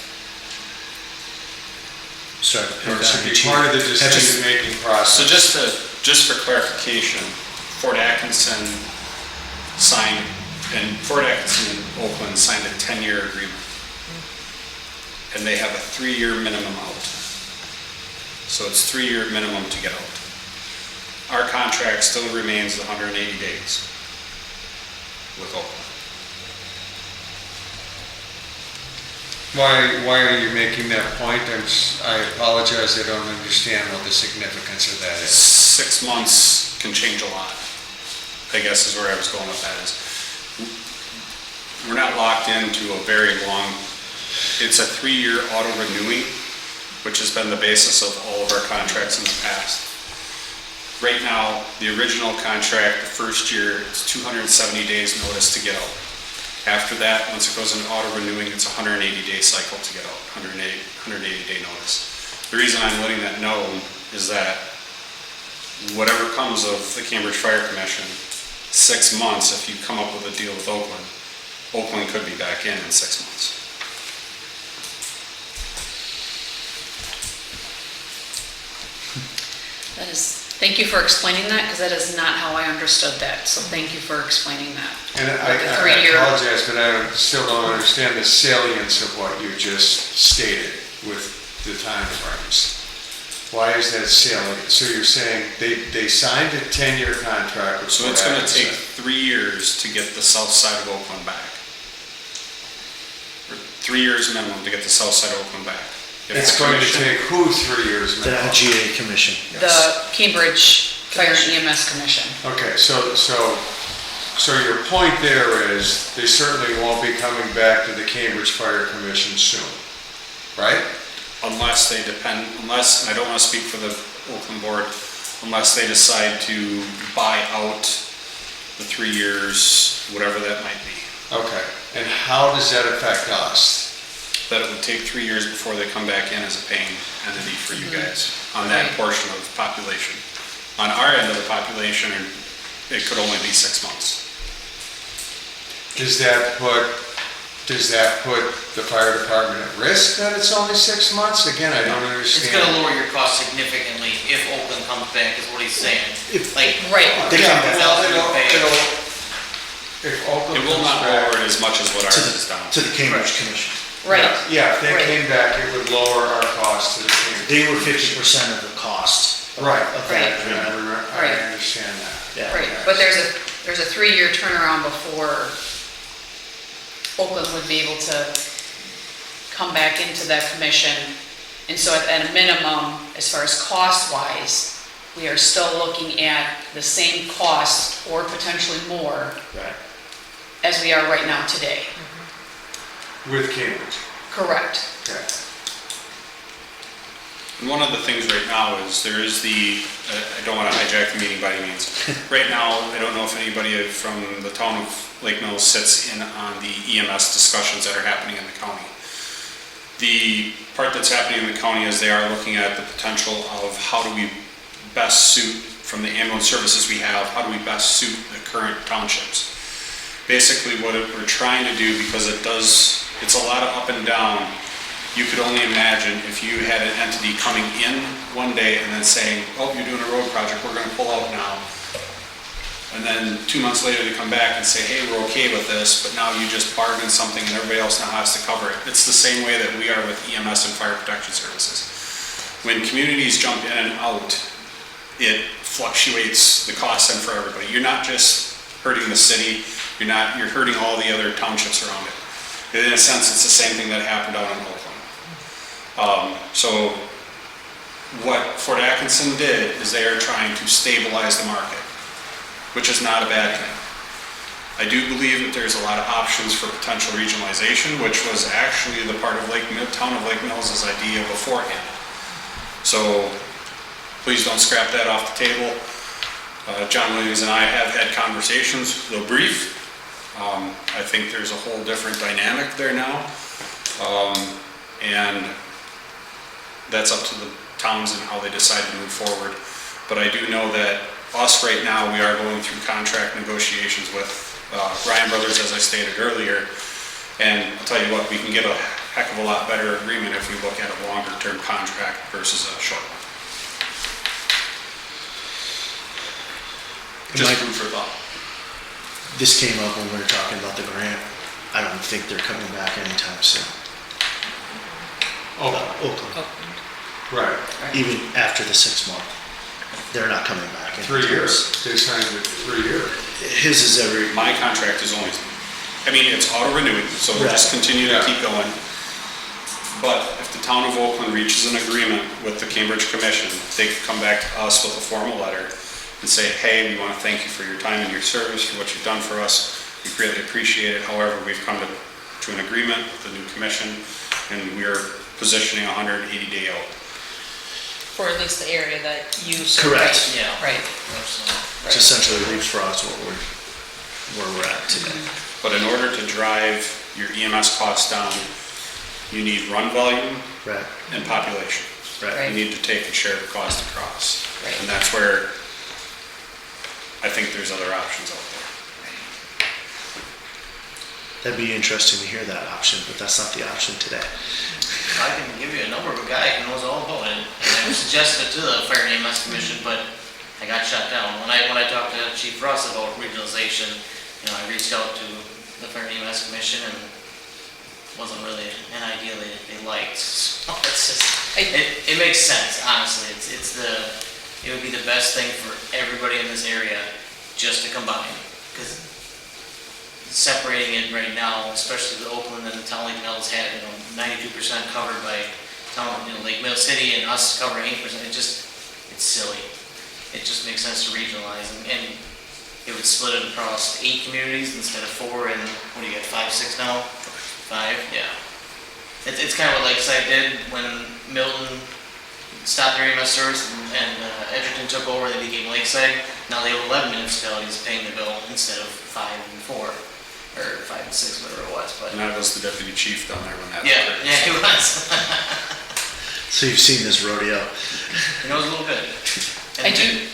Speaker 1: Sorry.
Speaker 2: Or it should be part of the decision-making process.
Speaker 6: So just for clarification, Fort Atkinson signed, and Fort Atkinson and Oakland signed a 10-year agreement. And they have a 3-year minimum out. So it's 3-year minimum to get out. Our contract still remains 180 days with Oakland.
Speaker 2: Why are you making that point? I apologize, I don't understand what the significance of that is.
Speaker 6: 6 months can change a lot, I guess is where I was going with that is. We're not locked into a very long, it's a 3-year auto renewing, which has been the basis of all of our contracts in the past. Right now, the original contract, the first year, it's 270 days notice to get out. After that, once it goes into auto renewing, it's a 180-day cycle to get out, 180-day notice. The reason I'm letting that known is that whatever comes of the Cambridge Fire Commission, 6 months, if you come up with a deal with Oakland, Oakland could be back in 6 months.
Speaker 3: Thank you for explaining that, because that is not how I understood that, so thank you for explaining that.
Speaker 2: And I apologize, but I still don't understand the salience of what you just stated with the time frames. Why is that salient? So you're saying they signed a 10-year contract with
Speaker 6: So
Speaker 2: Fort
Speaker 6: it's going to
Speaker 2: Atkinson.
Speaker 6: take 3 years to get the south side of Oakland back. Or 3 years minimum to get the south side of Oakland back. If
Speaker 2: It's
Speaker 6: the
Speaker 2: going to
Speaker 6: commission-
Speaker 2: take who 3 years
Speaker 1: The
Speaker 2: minimum?
Speaker 1: LGA Commission.
Speaker 3: The Cambridge Fire and EMS Commission.
Speaker 2: Okay, so your point there is they certainly won't be coming back to the Cambridge Fire Commission soon, right?
Speaker 6: Unless they depend, unless, and I don't want to speak for the Oakland board, unless they decide to buy out the 3 years, whatever that might be.
Speaker 2: Okay, and how does that affect us?
Speaker 6: That it would take 3 years before they come back in as a paying entity for you guys on that
Speaker 3: Right.
Speaker 6: portion of the population. On our end of the population, it could only be 6 months.
Speaker 2: Does that put the fire department at risk that it's only 6 months? Again, I don't
Speaker 7: It's
Speaker 2: understand.
Speaker 7: gonna lower your cost significantly if Oakland comes back, is what he's saying.
Speaker 1: If-
Speaker 7: Like,
Speaker 3: Right.
Speaker 1: They come back.
Speaker 7: well, it'll pay.
Speaker 2: If Oakland
Speaker 6: It will
Speaker 2: comes
Speaker 6: not
Speaker 2: back.
Speaker 6: lower it as much as what ours is down.
Speaker 1: To the Cambridge Commission.
Speaker 3: Right.
Speaker 2: Yeah, if they
Speaker 3: Right.
Speaker 2: came back, it would lower our cost to the Cambridge.
Speaker 1: They were 50% of the cost.
Speaker 2: Right.
Speaker 1: Of
Speaker 3: Right.
Speaker 1: that agreement.
Speaker 2: I
Speaker 3: Right.
Speaker 2: understand that.
Speaker 1: Yeah.
Speaker 3: Right, but there's a 3-year turnaround before Oakland would be able to come back into that commission. And so at a minimum, as far as cost-wise, we are still looking at the same cost or potentially more
Speaker 1: Right.
Speaker 3: as we are right now today.
Speaker 2: With Cambridge.
Speaker 3: Correct.
Speaker 2: Okay.
Speaker 6: And one of the things right now is there is I don't want to hijack the meeting by any means. Right now, I don't know if anybody from the town of Lake Mills sits in on the EMS discussions that are happening in the county. The part that's happening in the county is they are looking at the potential of how do we best suit, from the ambulance services we have, how do we best suit the current townships? Basically, what we're trying to do, because it's a lot of up and down. You could only imagine if you had an entity coming in one day and then saying, oh, you're doing a road project, we're gonna pull out now. And then 2 months later, they come back and say, hey, we're okay with this, but now you just bargained something and everybody else now has to cover it. It's the same way that we are with EMS and fire protection services. When communities jump in and out, it fluctuates the cost then for everybody. You're not just hurting the city, you're hurting all the other townships around it. In a sense, it's the same thing that happened out in Oakland. So what Fort Atkinson did is they are trying to stabilize the market, which is not a bad thing. I do believe that there's a lot of options for potential regionalization, which was actually the part of town of Lake Mills' idea beforehand. So please don't scrap that off the table. John Williams and I have had conversations, though brief. I think there's a whole different dynamic there now. And that's up to the towns and how they decide to move forward. But I do know that us right now, we are going through contract negotiations with Ryan Brothers, as I stated earlier. And I'll tell you what, we can get a heck of a lot better agreement if we look at a longer term contract versus a short one. Just
Speaker 1: Mike,
Speaker 6: food for thought.
Speaker 1: this came up when we were talking about the grant. I don't think they're coming back anytime soon. Oakland,
Speaker 2: Right,
Speaker 1: even after the 6 month, they're not coming back.
Speaker 2: 3 years, they signed it for 3 years.
Speaker 1: His is every,
Speaker 6: My contract is only, I mean, it's auto renewing, so we'll just continue to keep going. But if the town of Oakland reaches an agreement with the Cambridge Commission, they could come back to us with a formal letter and say, hey, we want to thank you for your time and your service, for what you've done for us. We greatly appreciate it. However, we've come to an agreement with the new commission, and we are positioning 180-day out.
Speaker 4: For at least the area that you serve.
Speaker 1: Correct.
Speaker 4: Yeah.
Speaker 3: Right.
Speaker 1: which essentially leapfrogs where we're at today.
Speaker 6: But in order to drive your EMS costs down, you need run volume
Speaker 1: Right,
Speaker 6: and population.
Speaker 1: right.
Speaker 6: You need to take and share the cost across.
Speaker 3: Right.
Speaker 6: And that's where I think there's other options out there.
Speaker 1: That'd be interesting to hear that option, but that's not the option today.
Speaker 7: I can give you a number of a guy who knows all about it, and I suggested it to the Fire and EMS Commission, but I got shut down. When I talked to Chief Russ about regionalization, I reached out to the Fire and EMS Commission, and wasn't really an idea they liked. So it's just, it makes sense, honestly. It would be the best thing for everybody in this area just to combine, because separating it right now, especially with Oakland and the town Lake Mills had, 92% covered by town, Lake Mill City, and us covering 8%, it's silly. It just makes sense to regionalize, and it would split it across 8 communities instead of 4, and what do you got, 5, 6 now? 5, yeah. It's kind of what Lakeside did when Milton stopped their EMS service and Edgerton took over, they became Lakeside. Now they have 11 municipalities paying the bill instead of 5 and 4. Or 5 and 6, whatever it was, but.
Speaker 6: And that was the deputy chief down there when that
Speaker 7: Yeah,
Speaker 6: occurred.
Speaker 7: yeah, he was.
Speaker 1: So you've seen this rodeo.
Speaker 7: He knows a little bit.
Speaker 3: I do.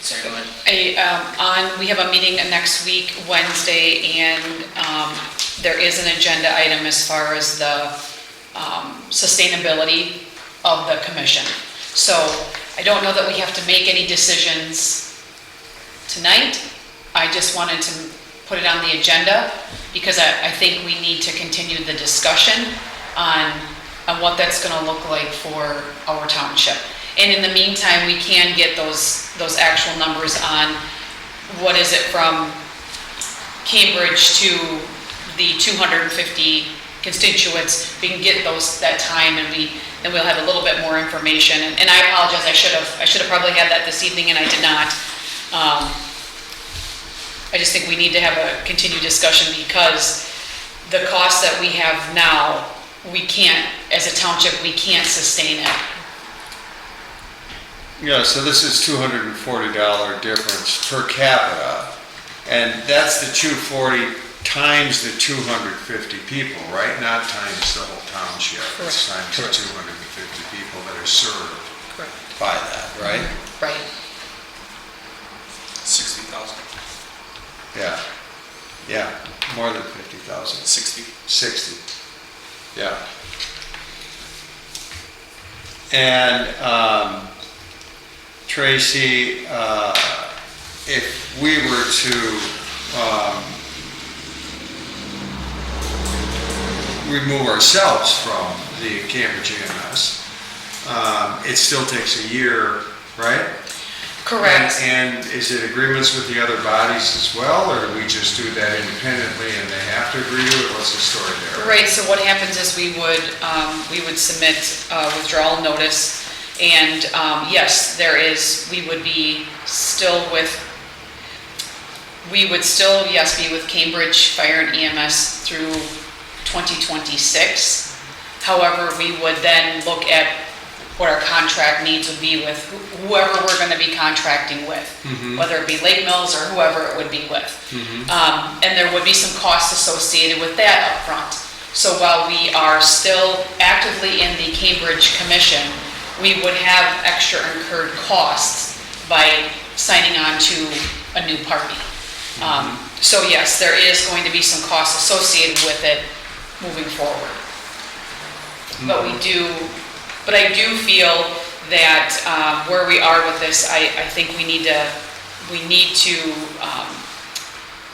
Speaker 7: Sorry, go ahead.
Speaker 3: We have a meeting next week, Wednesday, and there is an agenda item as far as the sustainability of the commission. So I don't know that we have to make any decisions tonight. I just wanted to put it on the agenda because I think we need to continue the discussion on what that's going to look like for our township. And in the meantime, we can get those actual numbers on what is it from Cambridge to the 250 constituents. We can get that time, and then we'll have a little bit more information. And I apologize, I should have probably had that this evening, and I did not. I just think we need to have a continued discussion because the costs that we have now, we can't, as a township, we can't sustain it.
Speaker 2: Yeah, so this is $240 difference per capita, and that's the 240 times the 250 people, right? Not times the whole township. It's times the 250 people that are served by that, right?
Speaker 3: Right.
Speaker 6: 60,000.
Speaker 2: Yeah, more than 50,000. 60, yeah. And Tracy, if we were to remove ourselves from the Cambridge EMS, it still takes a year, right?
Speaker 3: Correct.
Speaker 2: And is it agreements with the other bodies as well, or do we just do that independently and they have to agree to it? What's the story there?
Speaker 3: Right, so what happens is we would submit a withdrawal notice, and yes, we would still, yes, be with Cambridge Fire and EMS through 2026. However, we would then look at what our contract needs would be with whoever we're gonna be contracting with, whether it be Lake Mills or whoever it would be with. And there would be some costs associated with that up front. So while we are still actively in the Cambridge Commission, we would have extra incurred costs by signing on to a new party. So yes, there is going to be some costs associated with it moving forward. But I do feel that where we are with this, I think we need to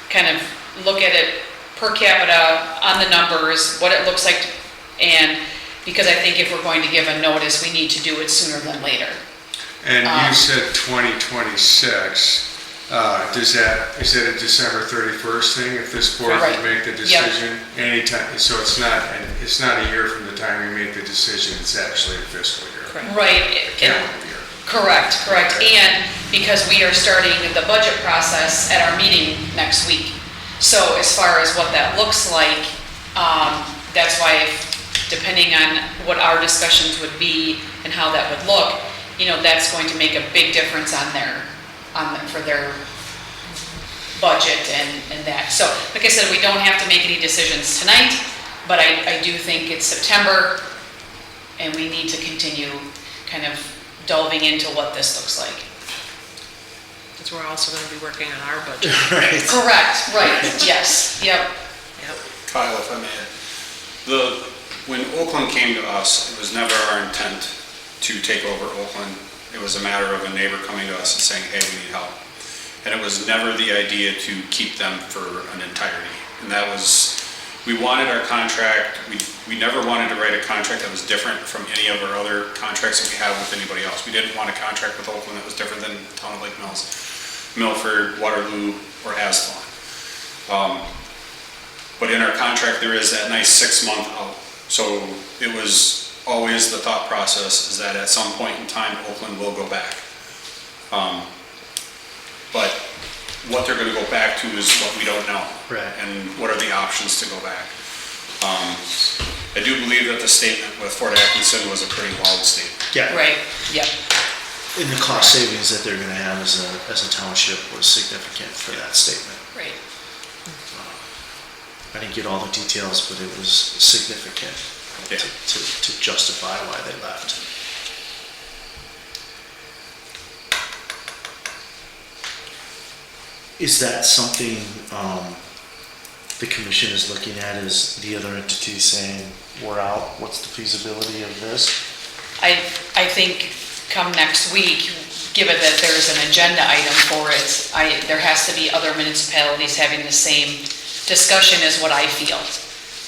Speaker 3: kind of look at it per capita on the numbers, what it looks like, and because I think if we're going to give a notice, we need to do it sooner than later.
Speaker 2: And you said 2026. Is that a December 31st thing, if this board
Speaker 3: Right.
Speaker 2: would make the decision? Anytime, so it's not a year from the time we make the decision, it's actually a fiscal year.
Speaker 3: Right.
Speaker 2: Calendar year.
Speaker 3: Correct. And because we are starting the budget process at our meeting next week. So as far as what that looks like, that's why depending on what our discussions would be and how that would look, that's going to make a big difference for their budget and that. So like I said, we don't have to make any decisions tonight, but I do think it's September and we need to continue kind of delving into what this looks like.
Speaker 4: Because we're also going to be working on our budget.
Speaker 1: Right.
Speaker 3: Correct, right, yes, yep.
Speaker 6: Kyle, if I may, when Oakland came to us, it was never our intent to take over Oakland. It was a matter of a neighbor coming to us and saying, hey, we need help. And it was never the idea to keep them for an entirety. And that was, we wanted our contract, we never wanted to write a contract that was different from any of our other contracts that we have with anybody else. We didn't want a contract with Oakland that was different than the town of Lake Mills, Milford, Waterloo, or Aswan. But in our contract, there is that nice 6-month out. So it was always the thought process is that at some point in time, Oakland will go back. But what they're going to go back to is what we don't know.
Speaker 1: Right.
Speaker 6: And what are the options to go back. I do believe that the statement with Fort Atkinson was a pretty wild statement.
Speaker 1: Yeah.
Speaker 3: Right, yep.
Speaker 1: And the cost savings that they're gonna have as a township was significant for that statement.
Speaker 3: Right.
Speaker 1: I didn't get all the details, but it was significant
Speaker 6: Yeah.
Speaker 1: to justify why they left. Is that something the commission is looking at? Is the other entity saying, we're out? What's the feasibility of this?
Speaker 3: I think come next week, given that there's an agenda item for it, there has to be other municipalities having the same discussion as what I feel.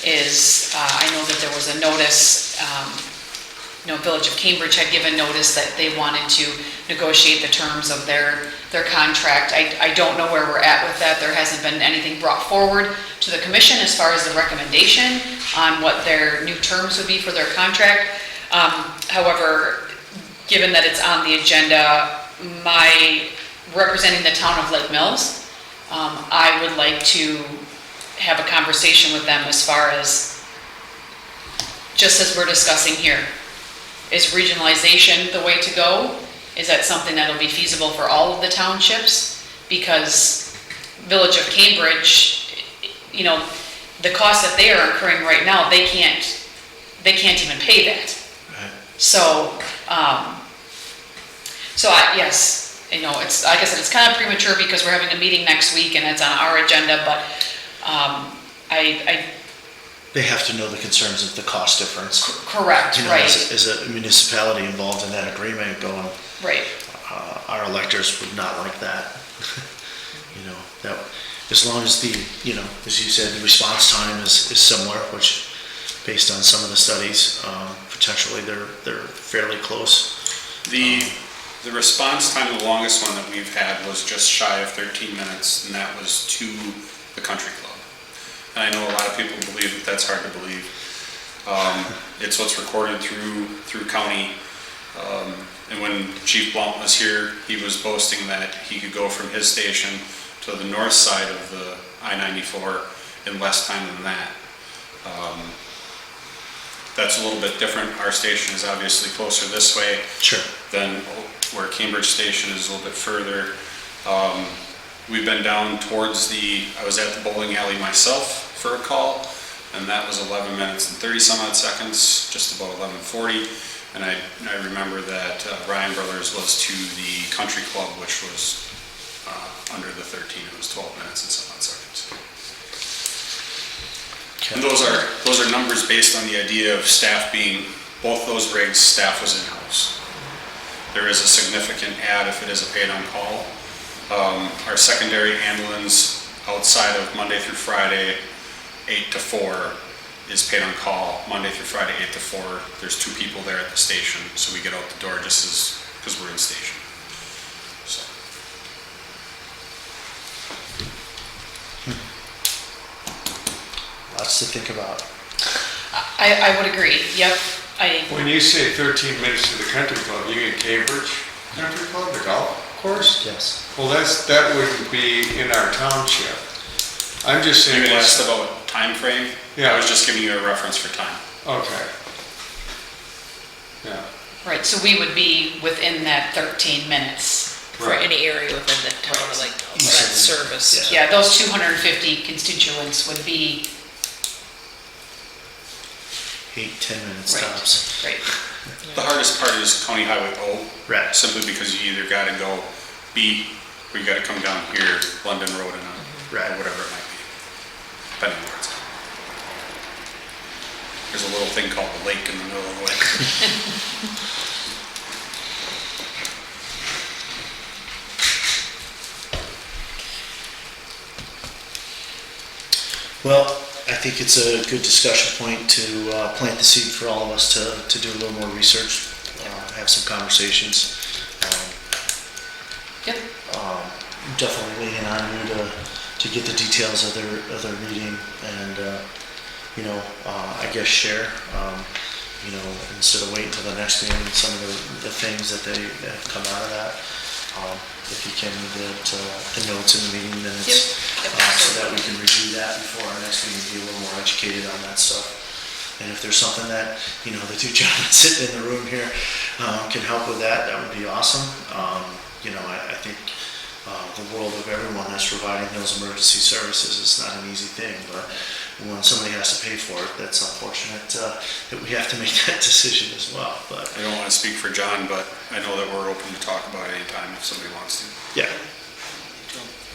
Speaker 3: I know that there was a notice, Village of Cambridge had given notice that they wanted to negotiate the terms of their contract. I don't know where we're at with that. There hasn't been anything brought forward to the commission as far as the recommendation on what their new terms would be for their contract. However, given that it's on the agenda, representing the town of Lake Mills, I would like to have a conversation with them as far as, just as we're discussing here. Is regionalization the way to go? Is that something that'll be feasible for all of the townships? Because Village of Cambridge, the cost that they are incurring right now, they can't even pay that.
Speaker 1: Right.
Speaker 3: So, yes, it's, like I said, it's kind of premature because we're having a meeting next week and it's on our agenda, but
Speaker 1: They have to know the concerns of the cost difference.
Speaker 3: Correct, right.
Speaker 1: As a municipality involved in that agreement going,
Speaker 3: Right.
Speaker 1: Our electors would not like that. That, as long as as you said, the response time is similar, which based on some of the studies, potentially they're fairly close.
Speaker 6: The response time, the longest one that we've had was just shy of 13 minutes, and that was to the country club. And I know a lot of people believe that that's hard to believe. It's what's recorded through county. And when Chief Blount was here, he was boasting that he could go from his station to the north side of the I-94 in less time than that. That's a little bit different. Our station is obviously closer this way
Speaker 1: Sure.
Speaker 6: than where Cambridge Station is a little bit further. We've been down towards I was at the bowling alley myself for a call, and that was 11 minutes and 30 some odd seconds, just about 11:40. And I remember that Ryan Brothers was to the country club, which was under the 13. It was 12 minutes and some odd seconds. And those are numbers based on the idea of staff being, both those rigs, staff was in-house. There is a significant add if it is a paid-on-call. Our secondary ambulance outside of Monday through Friday, 8 to 4, is paid on call. Monday through Friday, 8 to 4. There's 2 people there at the station, so we get out the door just as, because we're in station. So.
Speaker 1: Lots to think about.
Speaker 3: I would agree, yep.
Speaker 2: When you say 13 minutes to the country club, you mean Cambridge Country Club, the golf course?
Speaker 1: Yes.
Speaker 2: Well, that wouldn't be in our township. I'm just saying.
Speaker 6: You asked about time frame?
Speaker 2: Yeah.
Speaker 6: I was just giving you a reference for time.
Speaker 2: Okay. Yeah.
Speaker 3: Right, so we would be within that 13 minutes.
Speaker 4: For any area within the town, like that service.
Speaker 3: Yeah, those 250 constituents would be,
Speaker 1: 8-10 minutes
Speaker 3: Right.
Speaker 1: tops.
Speaker 3: right,
Speaker 6: The hardest part is County Highway O.
Speaker 1: Right.
Speaker 6: Simply because you either gotta go B, or you gotta come down here, London Road and
Speaker 1: Right.
Speaker 6: or whatever it might be, depending on where it's at. There's a little thing called the lake in the middle of the way.
Speaker 1: Well, I think it's a good discussion point to plant the seed for all of us to do a little more research, have some conversations.
Speaker 3: yep.
Speaker 1: Definitely leaning on you to get the details of their meeting and, I guess share, instead of waiting till the next meeting, some of the things that have come out of that. If you can get the notes in the meeting minutes,
Speaker 3: Yep.
Speaker 1: so that we can review that before our next meeting, be a little more educated on that stuff. And if there's something that, the 2 gentlemen sitting in the room here can help with that would be awesome. I think the world of everyone that's providing those emergency services is not an easy thing, but when somebody has to pay for it, that's unfortunate that we have to make that decision as well. But
Speaker 6: I don't want to speak for John, but I know that we're open to talk about it anytime if somebody wants to.
Speaker 1: yeah,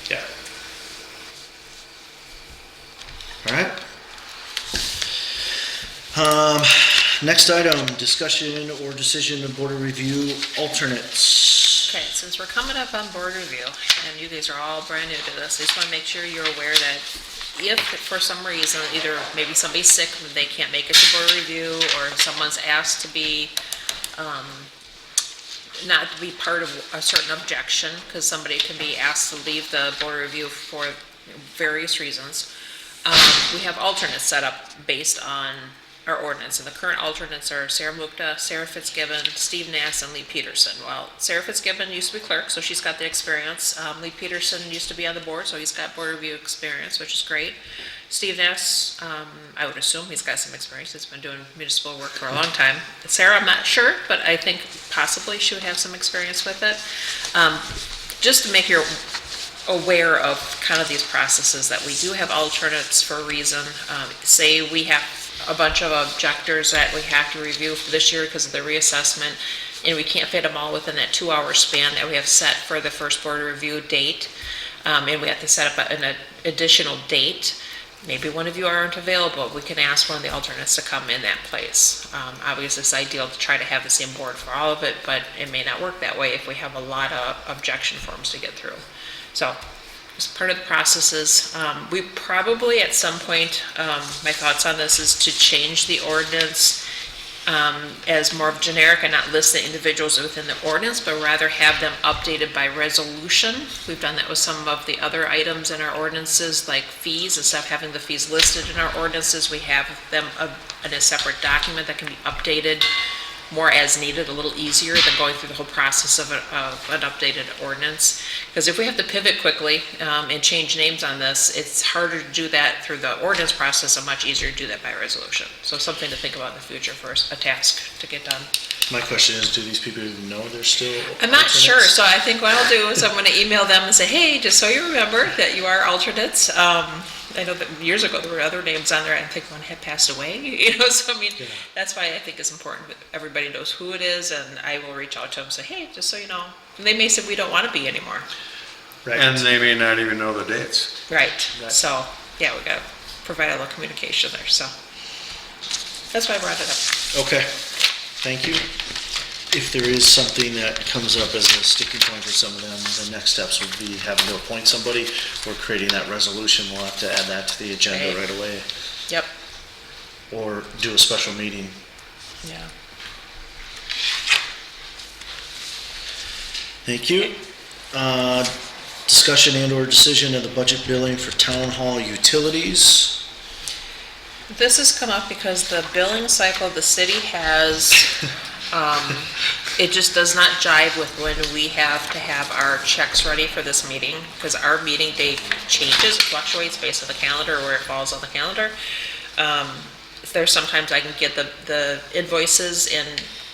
Speaker 1: yeah. All right. Next item, discussion or decision of board of review alternates.
Speaker 4: Okay, since we're coming up on board review, and you guys are all brand new to this, I just want to make sure you're aware that if for some reason, either maybe somebody's sick and they can't make it to board review, or someone's asked to be, not to be part of a certain objection, because somebody can be asked to leave the board review for various reasons, we have alternates set up based on our ordinance, and the current alternates are Sarah Mukta, Sarah Fitzgibbon, Steve Nass, and Lee Peterson. Well, Sarah Fitzgibbon used to be clerk, so she's got the experience. Lee Peterson used to be on the board, so he's got board review experience, which is great. Steve Nass, I would assume he's got some experience. He's been doing municipal work for a long time. Sarah, I'm not sure, but I think possibly she would have some experience with it. Just to make you aware of kind of these processes, that we do have alternates for a reason. Say we have a bunch of objectors that we have to review for this year because of the reassessment, and we can't fit them all within that 2-hour span that we have set for the first board review date, and we have to set up an additional date. Maybe one of you aren't available, we can ask one of the alternates to come in that place. Obviously, it's ideal to try to have the same board for all of it, but it may not work that way if we have a lot of objection forms to get through. So, as part of the processes, we probably at some point, my thoughts on this is to change the ordinance as more of generic and not list the individuals within the ordinance, but rather have them updated by resolution. We've done that with some of the other items in our ordinances, like fees. Instead of having the fees listed in our ordinances, we have them in a separate document that can be updated more as needed, a little easier than going through the whole process of an updated ordinance. Because if we have to pivot quickly and change names on this, it's harder to do that through the ordinance process and much easier to do that by resolution. So something to think about in the future for a task to get done.
Speaker 1: My question is, do these people even know they're still?
Speaker 4: I'm not sure,
Speaker 1: alternates?
Speaker 4: so I think what I'll do is I'm going to email them and say, hey, just so you remember that you are alternates. I know that years ago there were other names on there, I think one had passed away, so I mean, that's why I think it's important that everybody knows who it is, and I will reach out to them and say, hey, just so you know. And they may say, we don't want to be anymore.
Speaker 1: Right.
Speaker 2: And they may not even know the dates.
Speaker 4: Right,
Speaker 1: Right.
Speaker 4: so, yeah, we got to provide a little communication there, so. That's why I brought it up.
Speaker 1: Okay, thank you. If there is something that comes up as a sticking point for some of them, the next steps would be having to appoint somebody or creating that resolution. We'll have to add that to the agenda right away,
Speaker 4: Yep,
Speaker 1: or do a special meeting.
Speaker 4: yeah.
Speaker 1: Thank you. Discussion and/or decision of the budget billing for town hall utilities.
Speaker 4: This has come up because the billing cycle the city has, it just does not jive with when we have to have our checks ready for this meeting, because our meeting date changes, fluctuates based on the calendar, where it falls on the calendar. There's sometimes I can get the invoices in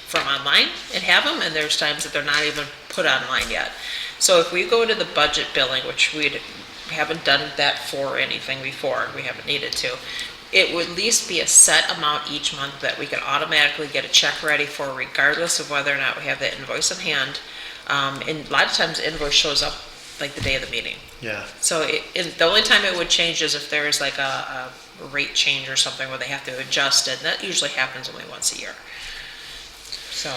Speaker 4: from online and have them, and there's times that they're not even put online yet. So if we go to the budget billing, which we haven't done that for anything before, we haven't needed to, it would at least be a set amount each month that we could automatically get a check ready for, regardless of whether or not we have that invoice in hand. And a lot of times the invoice shows up like the day of the meeting.
Speaker 1: Yeah,
Speaker 4: So the only time it would change is if there is like a rate change or something where they have to adjust it, and that usually happens only once a year. So,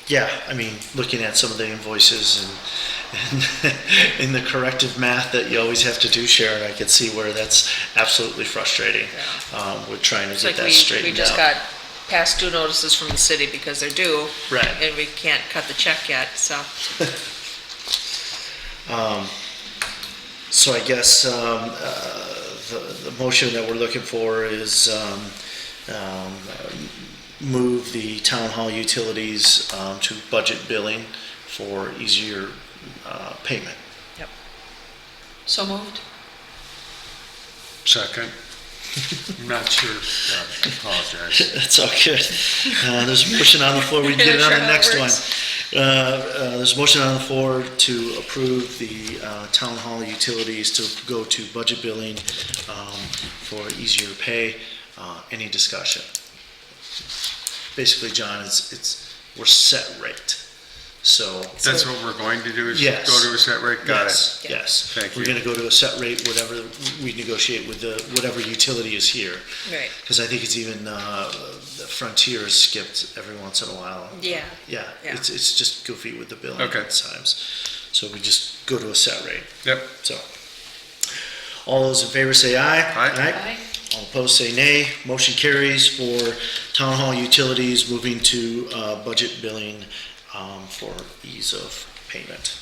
Speaker 1: yeah, I mean, looking at some of the invoices and in the corrective math that you always have to do, Sharon, I could see where that's absolutely frustrating. With trying to
Speaker 4: it's
Speaker 1: get
Speaker 4: like
Speaker 1: that
Speaker 4: we
Speaker 1: straightened out.
Speaker 4: just got past due notices from the city because they're due.
Speaker 1: Right.
Speaker 4: And we can't cut the check yet, so.
Speaker 1: So I guess the motion that we're looking for is move the town hall utilities to budget billing for easier payment.
Speaker 4: Yep. So moved?
Speaker 2: Second. I'm not sure. I apologize.
Speaker 1: That's all good. There's a motion on the floor. We can get it on
Speaker 4: Sure
Speaker 1: the
Speaker 4: how it
Speaker 1: next one.
Speaker 4: works.
Speaker 1: There's a motion on the floor to approve the town hall utilities to go to budget billing for easier pay. Any discussion? Basically, John, we're set rate. So.
Speaker 2: That's what we're going to do, is
Speaker 1: Yes.
Speaker 2: go to a set rate? Got it.
Speaker 1: Yes, yes.
Speaker 2: Thank
Speaker 1: We're
Speaker 2: you.
Speaker 1: gonna go to a set rate, whatever we negotiate with whatever utility is here.
Speaker 4: Right.
Speaker 1: Because I think it's even, the Frontier is skipped every once in a while.
Speaker 4: Yeah.
Speaker 1: Yeah,
Speaker 4: Yeah.
Speaker 1: it's just goofy with the billing
Speaker 2: Okay.
Speaker 1: at times. So we just go to a set rate,
Speaker 2: Yep.
Speaker 1: so. All those in favor say aye.
Speaker 2: Aye.
Speaker 1: All opposed say nay. Motion carries for town hall utilities moving to budget billing for ease of payment.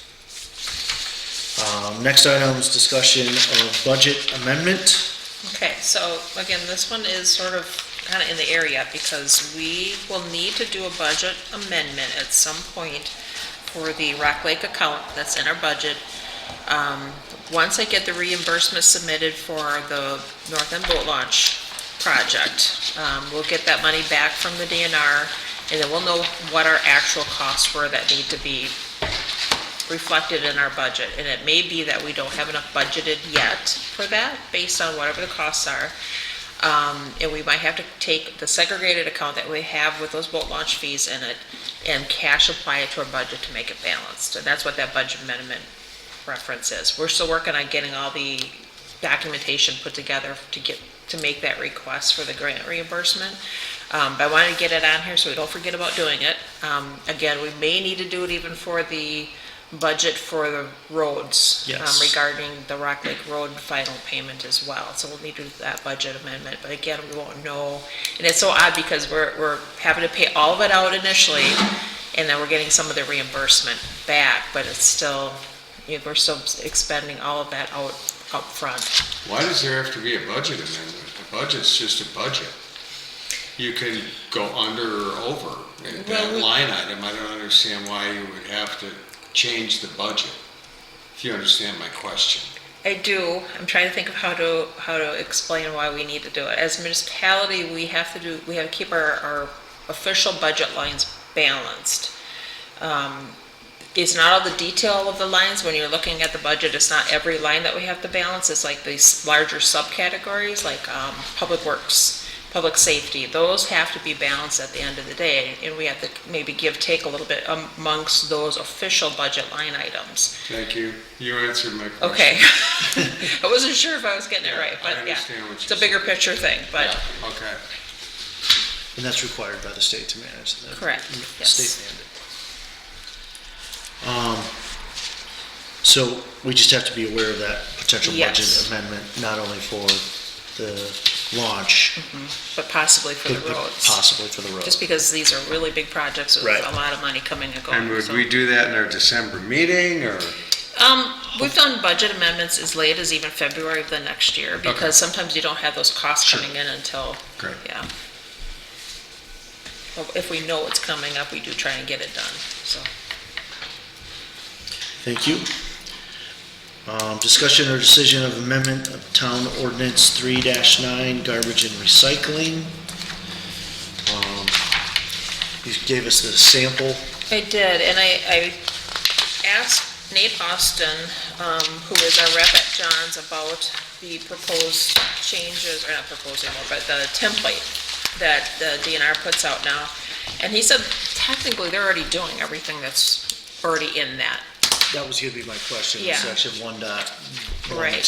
Speaker 1: Next item is discussion of budget amendment.
Speaker 4: Okay, so again, this one is sort of kind of in the air yet, because we will need to do a budget amendment at some point for the Rock Lake account that's in our budget. Once I get the reimbursement submitted for the North End Boat Launch project, we'll get that money back from the DNR, and then we'll know what our actual costs were that need to be reflected in our budget. And it may be that we don't have enough budgeted yet for that, based on whatever the costs are. And we might have to take the segregated account that we have with those boat launch fees in it and cash apply it to our budget to make it balanced. And that's what that budget amendment reference is. We're still working on getting all the documentation put together to make that request for the grant reimbursement. But I wanted to get it on here so we don't forget about doing it. Again, we may need to do it even for the budget for the roads.
Speaker 1: Yes.
Speaker 4: Regarding the Rock Lake Road final payment as well. So we'll need to do that budget amendment. But again, we won't know. And it's so odd because we're having to pay all of it out initially, and then we're getting some of the reimbursement back, but it's still, we're still expending all of that out front.
Speaker 2: Why does there have to be a budget amendment? A budget's just a budget. you can go under or over
Speaker 4: Well,
Speaker 2: that
Speaker 4: we-
Speaker 2: line item. I don't understand why you would have to change the budget, if you understand my question.
Speaker 4: I do. I'm trying to think of how to explain why we need to do it. As a municipality, we have to keep our official budget lines balanced. It's not all the detail of the lines. When you're looking at the budget, it's not every line that we have to balance. It's like these larger subcategories, like public works, public safety. Those have to be balanced at the end of the day, and we have to maybe take a little bit amongst those official budget line items.
Speaker 2: Thank you. You answered my question.
Speaker 4: Okay. I wasn't sure if I was getting it right,
Speaker 2: I
Speaker 4: but yeah.
Speaker 2: understand what
Speaker 4: It's
Speaker 2: you're
Speaker 4: a bigger
Speaker 2: saying.
Speaker 4: picture thing, but,
Speaker 2: Yeah, okay.
Speaker 1: And that's required by the state to manage that.
Speaker 4: Correct, yes.
Speaker 1: State mandate. So we just have to be aware of that potential budget
Speaker 4: Yes.
Speaker 1: amendment, not only for the launch,
Speaker 4: but possibly for the
Speaker 1: but
Speaker 4: roads.
Speaker 1: possibly for the road.
Speaker 4: Just because these are really big projects with
Speaker 1: Right.
Speaker 4: a lot of money coming and
Speaker 2: And
Speaker 4: going.
Speaker 2: would
Speaker 4: so.
Speaker 2: we do that in our December meeting, or?
Speaker 4: We've done budget amendments as late as even February of the next year, because sometimes you don't have those costs
Speaker 1: Sure.
Speaker 4: coming in until,
Speaker 2: Great.
Speaker 4: yeah. But if we know what's coming up, we do try and get it done, so.
Speaker 1: Thank you. Discussion or decision of amendment of Town Ordinance 3-9, garbage and recycling. You gave us the sample.
Speaker 4: I did, and I asked Nate Austin, who is our rep at John's, about the proposed changes, or not proposed anymore, but the template that the DNR puts out now. And he said technically they're already doing everything that's already in that.
Speaker 1: That was gonna be my question,
Speaker 4: Yeah.
Speaker 1: section 1.12.
Speaker 4: Right.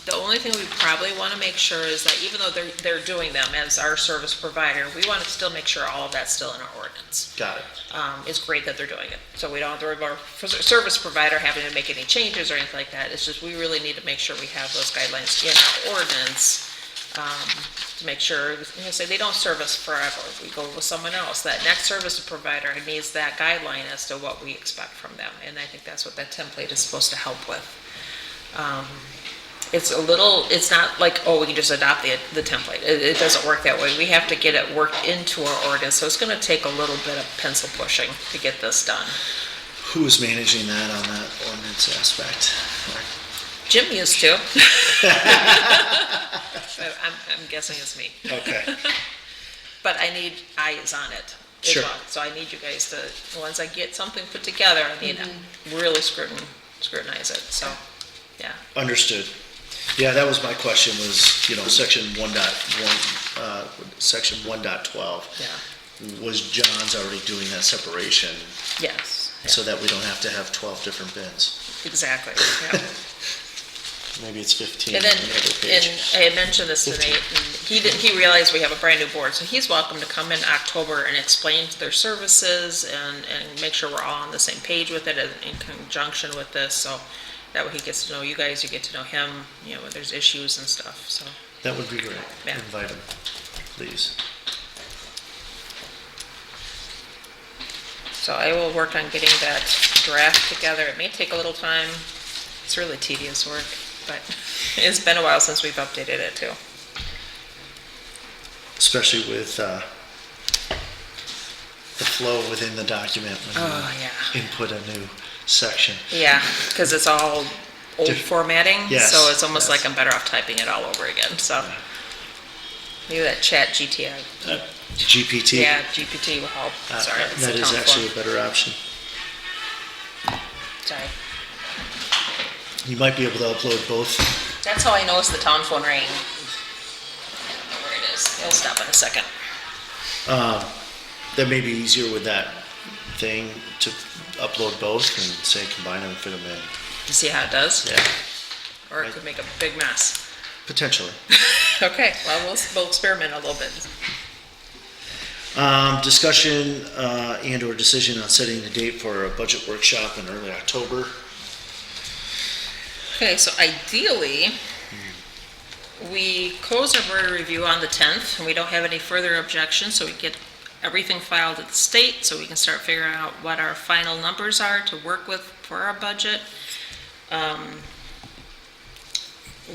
Speaker 4: The only thing we probably want to make sure is that even though they're doing them as our service provider, we want to still make sure all of that's still in our ordinance.
Speaker 1: Got it.
Speaker 4: It's great that they're doing it, so we don't have to worry about our service provider having to make any changes or anything like that. It's just we really need to make sure we have those guidelines in our ordinance, to make sure, say they don't service forever. We go with someone else. That next service provider needs that guideline as to what we expect from them, and I think that's what that template is supposed to help with. It's not like, oh, we can just adopt the template. It doesn't work that way. We have to get it worked into our ordinance, so it's gonna take a little bit of pencil pushing to get this done.
Speaker 1: Who is managing that on that ordinance aspect?
Speaker 4: Jim used to. I'm guessing it's me.
Speaker 1: Okay.
Speaker 4: But I need eyes on it. as
Speaker 1: Sure.
Speaker 4: well. So I need you guys to, once I get something put together, I need to really scrutinize it, so, yeah.
Speaker 1: Understood. Yeah, that was my question was, section 1.1, section 1.12.
Speaker 4: Yeah,
Speaker 1: Was John's already doing that separation
Speaker 4: yes,
Speaker 1: so that we don't have to have 12 different bins?
Speaker 4: exactly, yeah.
Speaker 1: Maybe it's 15
Speaker 4: And
Speaker 1: on
Speaker 4: then,
Speaker 1: the other
Speaker 4: and
Speaker 1: page.
Speaker 4: I had mentioned this to Nate, and he realized we have a brand new board, so he's welcome to come in October and explain their services and make sure we're all on the same page with it in conjunction with this, so that way he gets to know you guys, you get to know him, when there's issues and stuff, so.
Speaker 1: That would be great.
Speaker 4: Yeah.
Speaker 1: Invite him, please.
Speaker 4: So I will work on getting that draft together. It may take a little time. It's really tedious work, but it's been a while since we've updated it too.
Speaker 1: Especially with the flow within the document when
Speaker 4: Oh,
Speaker 1: you
Speaker 4: yeah.
Speaker 1: input a new section.
Speaker 4: Yeah, because it's all old formatting,
Speaker 1: Yes,
Speaker 4: so it's almost
Speaker 1: yes.
Speaker 4: like I'm better off typing it all over again, so. Maybe that chat GTA,
Speaker 1: GPT.
Speaker 4: yeah, GPT will help. Sorry, it's
Speaker 1: That
Speaker 4: the
Speaker 1: is
Speaker 4: town
Speaker 1: actually a
Speaker 4: phone.
Speaker 1: better option.
Speaker 4: Sorry.
Speaker 1: You might be able to upload both.
Speaker 4: That's how I know it's the town phone ring. I don't know where it is. It'll stop in a second.
Speaker 1: That may be easier with that thing to upload both and say combine them and fit them in.
Speaker 4: To see how it does?
Speaker 1: Yeah,
Speaker 4: Or it could make a big mess.
Speaker 1: potentially.
Speaker 4: Okay, well, we'll experiment a little bit.
Speaker 1: Discussion and or decision on setting the date for a budget workshop in early October.
Speaker 4: Okay, so ideally, we close our board review on the 10th, and we don't have any further objections, so we get everything filed at the state, so we can start figuring out what our final numbers are to work with for our budget.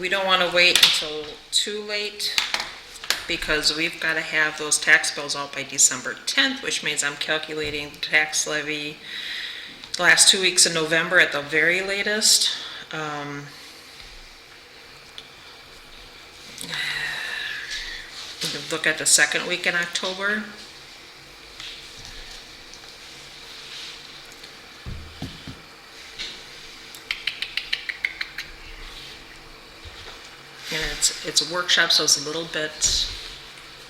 Speaker 4: We don't want to wait until too late because we've got to have those tax bills out by December 10th, which means I'm calculating the tax levy the last 2 weeks in November at the very latest. We can look at the second week in October. And it's a workshop, so it's a little bit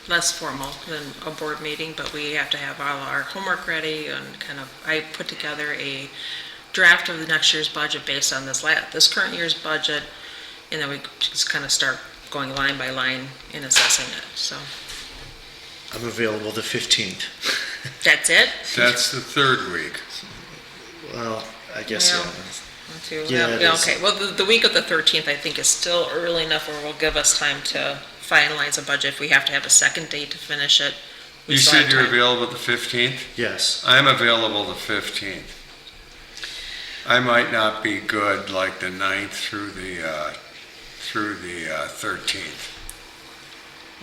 Speaker 4: less formal than a board meeting, but we have to have all our homework ready and I put together a draft of the next year's budget based on this current year's budget, and then we just kind of start going line by line and assessing it, so.
Speaker 1: I'm available the 15th.
Speaker 4: That's it?
Speaker 2: That's the third week.
Speaker 1: Well, I guess,
Speaker 4: Well,
Speaker 1: yeah.
Speaker 4: 1, 2,
Speaker 1: Yeah, it is.
Speaker 4: okay, well, the week of the 13th, I think, is still early enough where will give us time to finalize a budget. If we have to have a second date to finish it, we
Speaker 2: You
Speaker 4: still have
Speaker 2: said you're
Speaker 4: time.
Speaker 2: available the 15th?
Speaker 1: Yes.
Speaker 2: I'm available the 15th. I might not be good like the 9th through the 13th.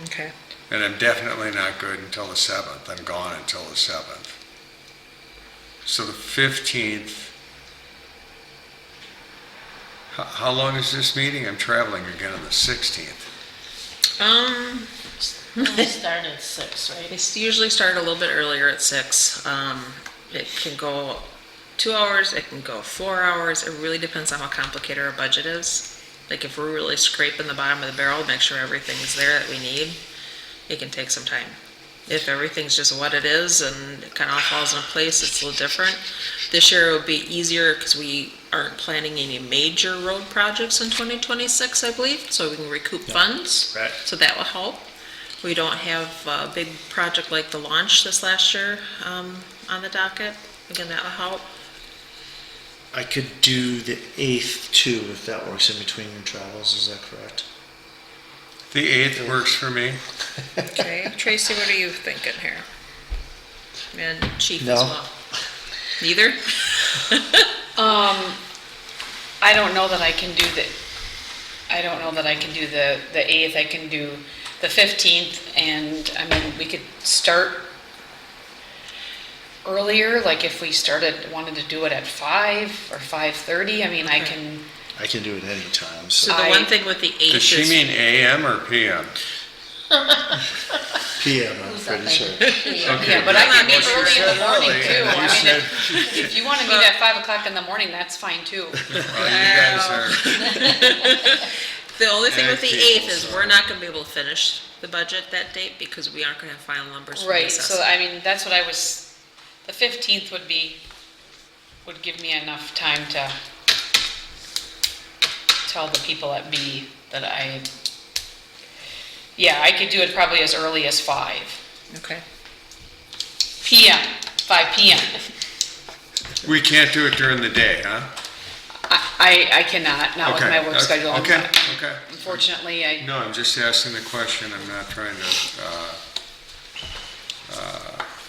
Speaker 4: Okay,
Speaker 2: And I'm definitely not good until the 7th. I'm gone until the 7th. So the 15th, how long is this meeting? I'm traveling again on the 16th.
Speaker 9: We start at 6, right?
Speaker 4: it's usually start a little bit earlier at 6. It can go 2 hours, it can go 4 hours. It really depends on how complicated our budget is. Like if we're really scraping the bottom of the barrel, make sure everything's there that we need, it can take some time. If everything's just what it is and it kind of all falls into place, it's a little different. This year it would be easier because we aren't planning any major road projects in 2026, I believe, so we can recoup funds.
Speaker 1: Right.
Speaker 4: So that will help. We don't have a big project like the launch this last year on the docket. Again, that will help.
Speaker 1: I could do the 8th too, if that works in between your travels, is that correct?
Speaker 2: The 8th works for me.
Speaker 4: Okay, Tracy, what are you thinking here? And Chief
Speaker 1: No.
Speaker 4: as well. Neither?
Speaker 3: I don't know that I can do the 8th. I can do the 15th, and I mean, we could start earlier, like if we wanted to do it at 5 or 5:30, I mean, I can,
Speaker 1: I can do it anytime,
Speaker 4: So
Speaker 1: so
Speaker 4: the
Speaker 3: I-
Speaker 4: one thing with the 8th
Speaker 2: Does she
Speaker 4: is,
Speaker 2: mean AM or PM?
Speaker 1: PM, I'm pretty sure.
Speaker 3: yeah, but I can meet
Speaker 2: Well,
Speaker 3: early
Speaker 2: she
Speaker 3: in the
Speaker 2: said
Speaker 3: morning
Speaker 2: early,
Speaker 3: too.
Speaker 2: and
Speaker 3: I
Speaker 2: you
Speaker 3: mean,
Speaker 2: said-
Speaker 3: if you want to meet at 5 o'clock in the morning, that's fine too.
Speaker 2: Well, you guys are,
Speaker 4: the only thing with the
Speaker 2: Yeah,
Speaker 4: 8th
Speaker 2: people,
Speaker 4: is
Speaker 2: so-
Speaker 4: we're not gonna be able to finish the budget that date because we aren't gonna have final numbers from the
Speaker 3: Right, so
Speaker 4: assessment.
Speaker 3: I mean, that's what the 15th would give me enough time to tell the people at B that I could do it probably as early as 5
Speaker 4: Okay.
Speaker 3: PM, 5 PM.
Speaker 2: we can't do it during the day, huh?
Speaker 3: I cannot, not with
Speaker 2: Okay,
Speaker 3: my work schedule.
Speaker 2: Okay, okay.
Speaker 3: Unfortunately,
Speaker 2: No, I'm just asking the question, I'm not trying to,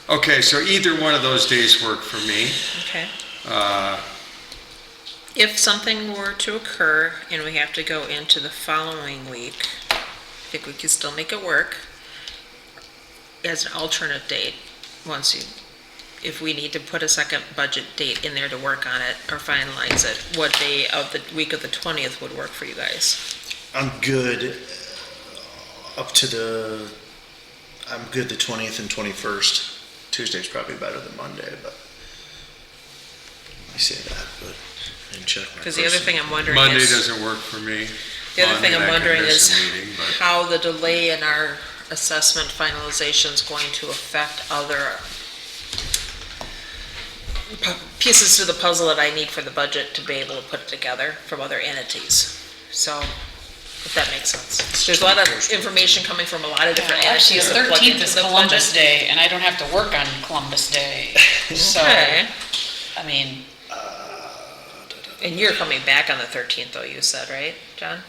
Speaker 2: okay, so either one of those days work for me.
Speaker 4: Okay.
Speaker 2: Uh,
Speaker 4: If something were to occur and we have to go into the following week, I think we could still make it work as an alternate date, if we need to put a second budget date in there to work on it or finalize it, what day of the week of the 20th would work for you guys?
Speaker 1: I'm good I'm good the 20th and 21st. Tuesday's probably better than Monday, but I say that, but I didn't check my.
Speaker 4: Because the other thing I'm wondering
Speaker 2: Monday
Speaker 4: is,
Speaker 2: doesn't work for me.
Speaker 4: the other
Speaker 2: Well, I
Speaker 4: thing
Speaker 2: mean,
Speaker 4: I'm
Speaker 2: I could
Speaker 4: wondering
Speaker 2: miss
Speaker 4: is
Speaker 2: a meeting, but-
Speaker 4: how the delay in our assessment finalization is going to affect other pieces to the puzzle that I need for the budget to be able to put it together from other entities. So, if that makes sense. There's a lot of information coming from a lot of different
Speaker 3: actually,
Speaker 4: entities.
Speaker 3: the
Speaker 4: to plug
Speaker 3: 13th
Speaker 4: into
Speaker 3: is
Speaker 4: the
Speaker 3: Columbus
Speaker 4: budget.
Speaker 3: Day, and I don't have to work on Columbus Day. So,
Speaker 4: Okay.
Speaker 3: I mean,
Speaker 4: And you're coming back on the 13th though, you said, right, John?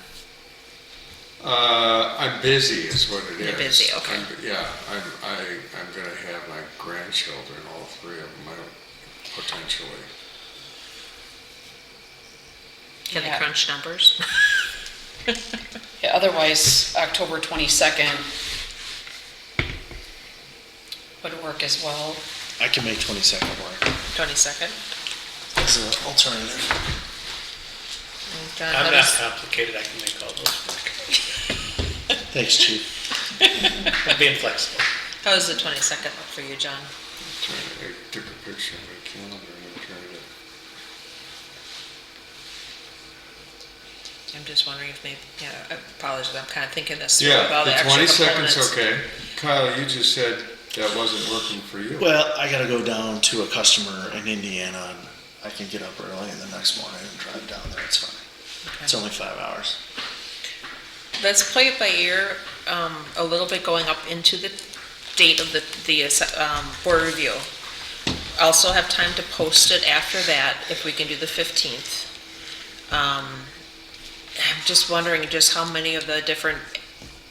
Speaker 2: I'm busy is what it is.
Speaker 4: You're busy, okay.
Speaker 2: Yeah, I'm gonna have my grandchildren, all three of them, potentially.
Speaker 4: Can they
Speaker 3: Yeah.
Speaker 4: crunch numbers?
Speaker 3: yeah, otherwise, October 22nd, work as well.
Speaker 1: I can make 22nd work
Speaker 4: 22nd?
Speaker 1: as an alternative.
Speaker 4: John, how
Speaker 5: I'm not
Speaker 4: does-
Speaker 5: complicated, I can make all those work.
Speaker 1: Thanks, chief.
Speaker 5: I'm being flexible.
Speaker 4: how does the 22nd look for you, John?
Speaker 2: I took a picture of my calendar and turned it.
Speaker 4: I'm just wondering if maybe, I apologize, I'm kind of thinking this through
Speaker 2: Yeah,
Speaker 4: with all
Speaker 2: the
Speaker 4: the extra
Speaker 2: 22nd's
Speaker 4: components.
Speaker 2: okay. Kyle, you just said that wasn't working for you.
Speaker 1: Well, I gotta go down to a customer in Indiana, and I can get up early in the next morning and drive down there, it's fine. It's only 5 hours.
Speaker 4: Let's play it by ear, a little bit going up into the date of the board review. Also have time to post it after that, if we can do the 15th. I'm just wondering just how many of the different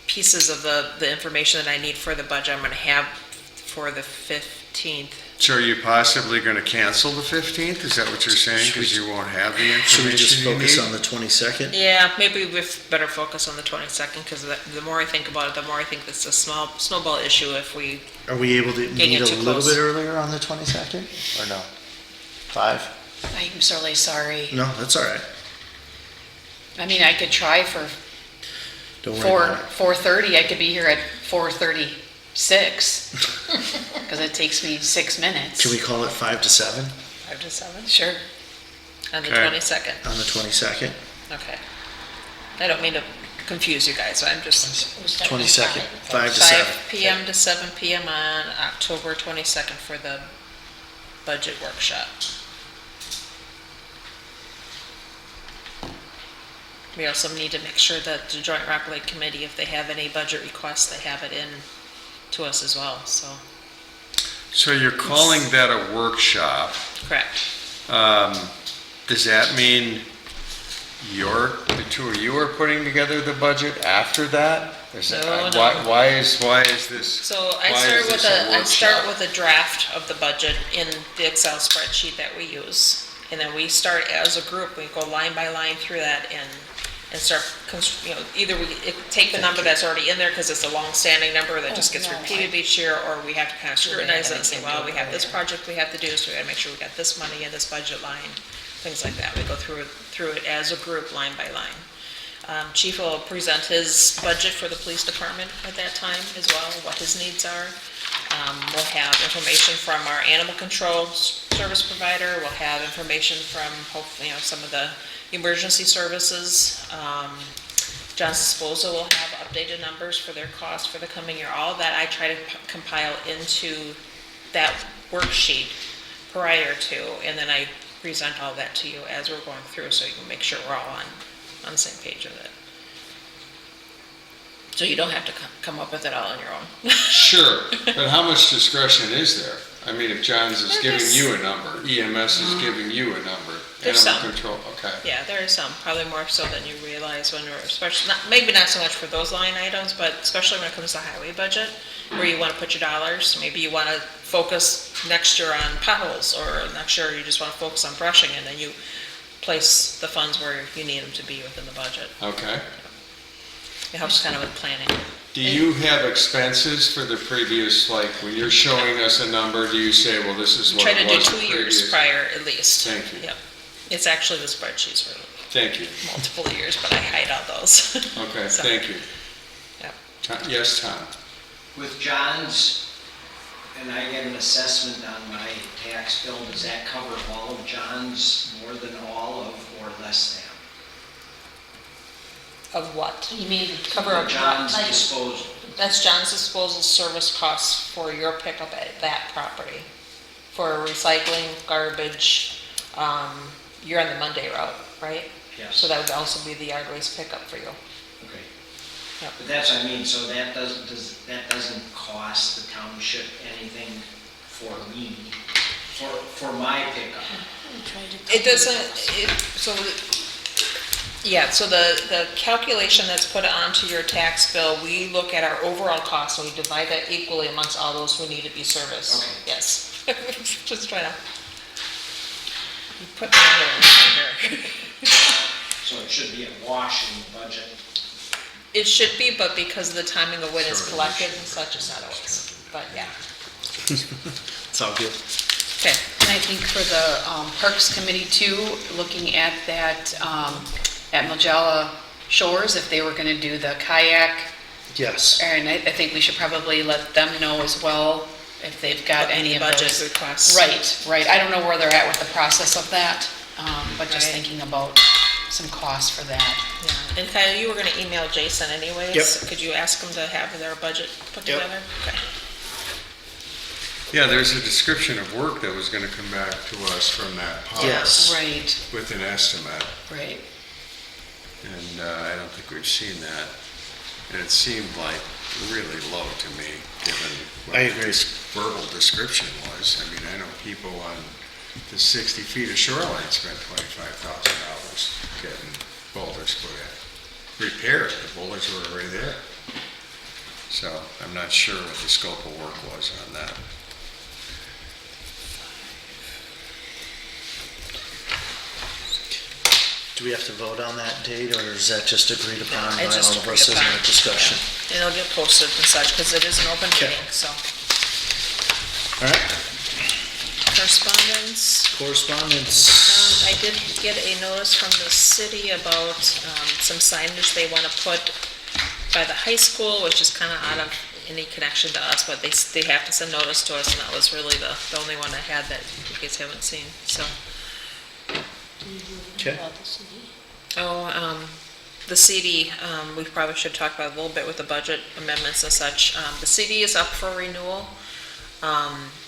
Speaker 4: pieces of the information that I need for the budget I'm gonna have for the 15th.
Speaker 2: So are you possibly going to cancel the 15th? Is that what you're saying? Because you won't have the
Speaker 1: Should we just
Speaker 2: information you
Speaker 1: focus
Speaker 2: need?
Speaker 1: on the 22nd?
Speaker 4: Yeah, maybe we better focus on the 22nd, because the more I think about it, the more I think it's a snowball issue if we,
Speaker 1: Are we able to
Speaker 4: Getting
Speaker 1: meet
Speaker 4: it
Speaker 1: a
Speaker 4: too
Speaker 1: little
Speaker 4: close.
Speaker 1: bit earlier on the 22nd, or no? 5?
Speaker 3: I'm really sorry.
Speaker 1: No, that's all right.
Speaker 3: I mean, I could try for
Speaker 1: Don't worry about it.
Speaker 3: 4:30. I could be here at 4:36, because it takes me 6 minutes.
Speaker 1: Can we call it 5 to 7
Speaker 4: 5 to 7,
Speaker 3: Sure.
Speaker 4: on the
Speaker 2: Okay.
Speaker 4: 22nd.
Speaker 1: on the 22nd?
Speaker 4: Okay. I don't mean to confuse you guys, I'm just,
Speaker 1: 22nd, 5 to 7.
Speaker 4: 5 PM to 7 PM on October 22nd for the budget workshop. We also need to make sure that the Joint Rock Lake Committee, if they have any budget requests, they have it in to us as well, so,
Speaker 2: So you're calling that a workshop.
Speaker 4: correct.
Speaker 2: Does that mean the two of you are putting together the budget after that?
Speaker 4: No, no.
Speaker 2: Why is this?
Speaker 4: So I
Speaker 2: why
Speaker 4: start
Speaker 2: is
Speaker 4: with
Speaker 2: this a
Speaker 4: I start
Speaker 2: workshop?
Speaker 4: with a draft of the budget in the Excel spreadsheet that we use. And then we start as a group, we go line by line through that and start, either we take the number that's already in there because it's a long-standing number that just gets repeated each year, or we have to kind of scrutinize it and say, well, we have this project we have to do, so we gotta make sure we got this money in this budget line, things like that. We go through it as a group, line by line. Chief will present his budget for the police department at that time as well, what his needs are. We'll have information from our animal control service provider. We'll have information from, hopefully, some of the emergency services. John's Disposal will have updated numbers for their costs for the coming year. All that I try to compile into that worksheet prior to, and then I present all that to you as we're going through, so you can make sure we're all on the same page with it. So you don't have to come up with it all on your own.
Speaker 2: Sure, but how much discretion is there? I mean, if John's is giving
Speaker 4: There's-
Speaker 2: you a number, EMS is giving you a number,
Speaker 4: There's
Speaker 2: animal
Speaker 4: some.
Speaker 2: control, okay.
Speaker 4: Yeah, there is some, probably more so than you realize when we're, especially, maybe not so much for those line items, but especially when it comes to highway budget, where you want to put your dollars. Maybe you want to focus next year on potholes, or next year you just want to focus on brushing, and then you place the funds where you need them to be within the budget.
Speaker 2: Okay.
Speaker 4: It helps kind of with planning.
Speaker 2: Do you have expenses for the previous, like, when you're showing us a number, do you say, well, this is what
Speaker 4: Try
Speaker 2: it
Speaker 4: to do
Speaker 2: was the
Speaker 4: 2 years
Speaker 2: previous?
Speaker 4: prior at least.
Speaker 2: Thank you.
Speaker 4: Yep. It's actually the spreadsheets for
Speaker 2: Thank you.
Speaker 4: multiple years, but I hide all those.
Speaker 2: Okay,
Speaker 4: So-
Speaker 2: thank you.
Speaker 4: Yep.
Speaker 2: Yes, Tom?
Speaker 12: With John's, and I get an assessment on my tax bill, does that cover all of John's, more than all of, or less than?
Speaker 4: Of what?
Speaker 3: You mean
Speaker 4: Cover of
Speaker 12: John's
Speaker 4: what?
Speaker 12: disposal.
Speaker 4: That's John's Disposal service costs for your pickup at that property. For recycling, garbage, you're on the Monday route, right?
Speaker 12: Yes.
Speaker 4: So that would also be the yard waste pickup for you.
Speaker 12: Okay.
Speaker 4: Yep.
Speaker 12: But that's what I mean, so that doesn't cost the township anything for me, for my pickup?
Speaker 4: It doesn't, so the calculation that's put onto your tax bill, we look at our overall cost and we divide that equally amongst all those who need to be serviced.
Speaker 12: Okay.
Speaker 4: Yes. Just trying to. You put me under here.
Speaker 12: So it should be a wash in the budget.
Speaker 4: It should be, but because of the timing of when it's collected and such, it's not always, but yeah.
Speaker 1: It's all good.
Speaker 3: Okay, and I think for the Parks Committee too, looking at that, at Majala Shores, if they were gonna do the kayak,
Speaker 1: Yes.
Speaker 3: and I think we should probably let them know as well if they've got any of
Speaker 4: Budget
Speaker 3: those.
Speaker 4: requests.
Speaker 3: Right. I don't know where they're at with the process of that, but just
Speaker 4: Right.
Speaker 3: thinking about some costs for that.
Speaker 4: Yeah, and Kyle, you were gonna email Jason anyways?
Speaker 1: Yep.
Speaker 4: Could you ask him to have their budget put
Speaker 1: Yep.
Speaker 4: together? Okay.
Speaker 2: Yeah, there's a description of work that was gonna come back to us from that park.
Speaker 1: Yes.
Speaker 3: Right,
Speaker 2: With an estimate,
Speaker 3: right.
Speaker 2: and I don't think we've seen that. And it seemed like really low to me, given what
Speaker 1: I agree.
Speaker 2: this verbal description was. I mean, I know people on the 60 feet of shoreline spent $25,000 getting boulders put in. Repaired, the boulders were already there. So I'm not sure what the scope of work was on that.
Speaker 1: Do we have to vote on that date, or is that just agreed upon by
Speaker 4: It's just
Speaker 1: all of
Speaker 4: agreed
Speaker 1: us in
Speaker 4: upon.
Speaker 1: our discussion?
Speaker 4: And it'll get posted and such, because it is an open
Speaker 1: Okay.
Speaker 4: meeting, so.
Speaker 1: All right,
Speaker 4: Correspondence.
Speaker 1: correspondence.
Speaker 4: I did get a notice from the city about some signage they want to put by the high school, which is kind of out of any connection to us, but they have to send notice to us, and that was really the only one I had that you guys haven't seen, so.
Speaker 1: Okay.
Speaker 4: The CD, we probably should talk about a little bit with the budget amendments and such. The CD is up for renewal.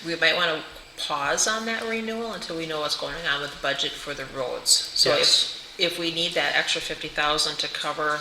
Speaker 4: We might want to pause on that renewal until we know what's going on with the budget for the roads. So
Speaker 1: Yes.
Speaker 4: if we need that extra 50,000 to cover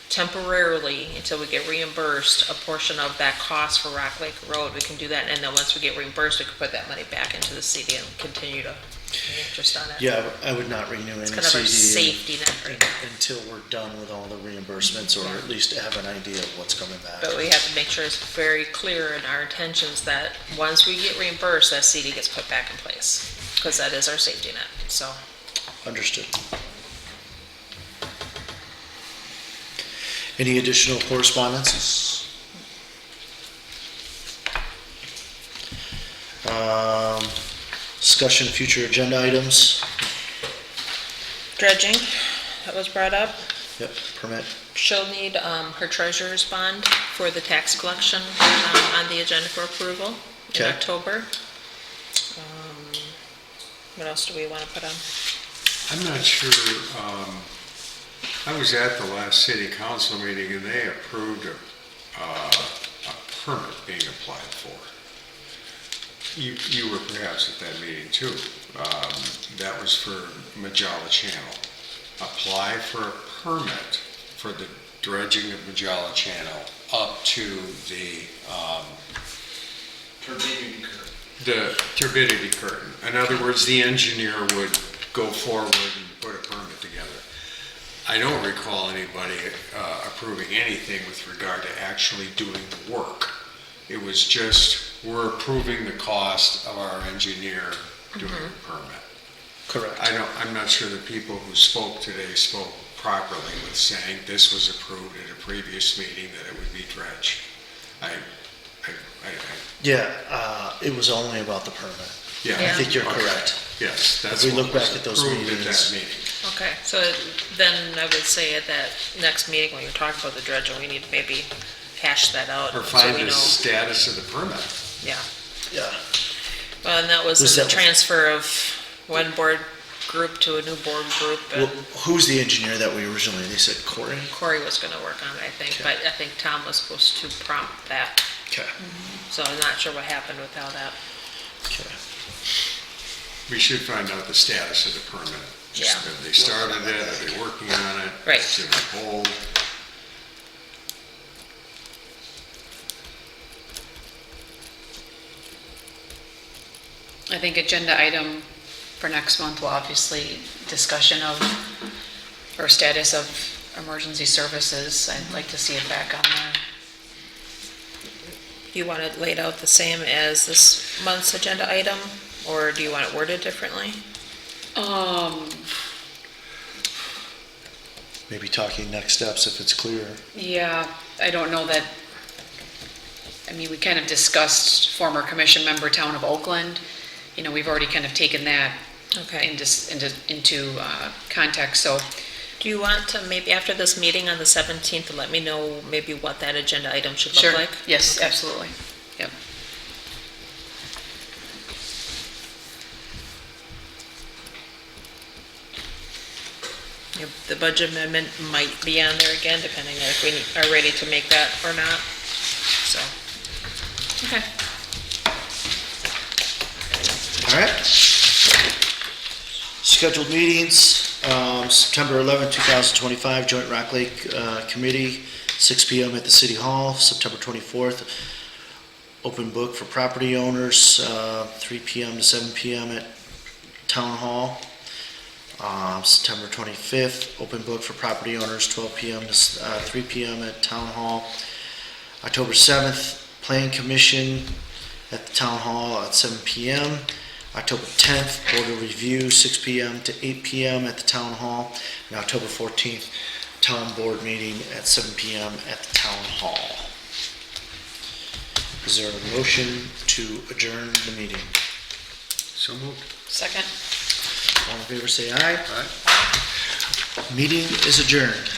Speaker 4: temporarily until we get reimbursed a portion of that cost for Rock Lake Road, we can do that. And then once we get reimbursed, we can put that money back into the CD and continue to pay interest on it.
Speaker 1: Yeah, I would not renew any
Speaker 4: It's kind of our
Speaker 1: CD
Speaker 4: safety net right now.
Speaker 1: until we're done with all the reimbursements, or at least have an idea of what's coming back.
Speaker 4: But we have to make sure it's very clear in our intentions that once we get reimbursed, that CD gets put back in place, because that is our safety net, so.
Speaker 1: Understood. Any additional correspondences? Discussion of future agenda items.
Speaker 4: Dredging, that was brought up.
Speaker 1: Yep, permit.
Speaker 4: She'll need her treasurer's bond for the tax collection on the agenda for approval in
Speaker 1: Okay.
Speaker 4: October. What else do we want to put on?
Speaker 2: I'm not sure, I was at the last city council meeting and they approved a permit being applied for. You were perhaps at that meeting too. That was for Majala Channel. Apply for a permit for the dredging of Majala Channel up to the turbidity curtain. In other words, the engineer would go forward and put a permit together. I don't recall anybody approving anything with regard to actually doing the work. It was just, we're approving the cost of our engineer doing the permit.
Speaker 1: Correct.
Speaker 2: I'm not sure the people who spoke today spoke properly with saying this was approved at a previous meeting, that it would be dredged.
Speaker 1: Yeah, it was only about the permit.
Speaker 2: Yeah.
Speaker 1: I think you're
Speaker 2: Okay.
Speaker 1: correct.
Speaker 2: Yes, that's
Speaker 1: we
Speaker 2: what
Speaker 1: look back
Speaker 2: was
Speaker 1: at those
Speaker 2: approved at
Speaker 1: meetings-
Speaker 2: that meeting.
Speaker 4: Okay, so then I would say at that next meeting, when you're talking about the dredging, we need to maybe hash that out.
Speaker 2: Or
Speaker 4: so
Speaker 2: find
Speaker 4: we
Speaker 2: the
Speaker 4: know.
Speaker 2: status of the permit.
Speaker 4: Yeah,
Speaker 1: Yeah.
Speaker 4: well, and that was
Speaker 1: Was
Speaker 4: in the
Speaker 1: that-
Speaker 4: transfer of one board group to a new board group,
Speaker 1: Well,
Speaker 4: and
Speaker 1: who's the engineer that we originally, they said Corey?
Speaker 4: Corey was gonna work on it, I think, but I think Tom was supposed to prompt that,
Speaker 1: Okay.
Speaker 4: so I'm not sure what happened with all that.
Speaker 1: Okay.
Speaker 2: We should find out the status of the permit. Just
Speaker 4: Yeah.
Speaker 2: Have they started it, are they working on it?
Speaker 4: Right.
Speaker 2: Is it on hold?
Speaker 3: I think agenda item for next month will obviously discussion of, or status of emergency services. I'd like to see it back on there.
Speaker 4: You want it laid out the same as this month's agenda item, or do you want it worded differently?
Speaker 1: Maybe talking next steps if it's clear.
Speaker 3: Yeah, I don't know that, mean, we kind of discussed former commission member Town of Oakland. You know, we've already kind of taken that
Speaker 4: Okay.
Speaker 3: into context, so.
Speaker 4: Do you want to maybe after this meeting on the 17th, let me know maybe what that agenda item should look
Speaker 3: Sure.
Speaker 4: like?
Speaker 3: Yes,
Speaker 4: Okay.
Speaker 3: absolutely. Yep.
Speaker 4: Yep, the budget amendment might be on there again, depending on if we are ready to make that or not, so. Okay.
Speaker 1: All right. Scheduled meetings, September 11, 2025, Joint Rock Lake Committee, 6 PM at the City Hall. September 24th, open book for property owners, 3 PM to 7 PM at Town Hall. September 25th, open book for property owners, 12 PM to 3 PM at Town Hall. October 7th, Plan Commission at the Town Hall at 7 PM. October 10th, Board of Review, 6 PM to 8 PM at the Town Hall. And October 14th, Town Board meeting at 7 PM at the Town Hall. Is there a motion to adjourn the meeting?
Speaker 2: So moved.
Speaker 3: Second.
Speaker 1: All in favor, say aye. Aye. Meeting is adjourned.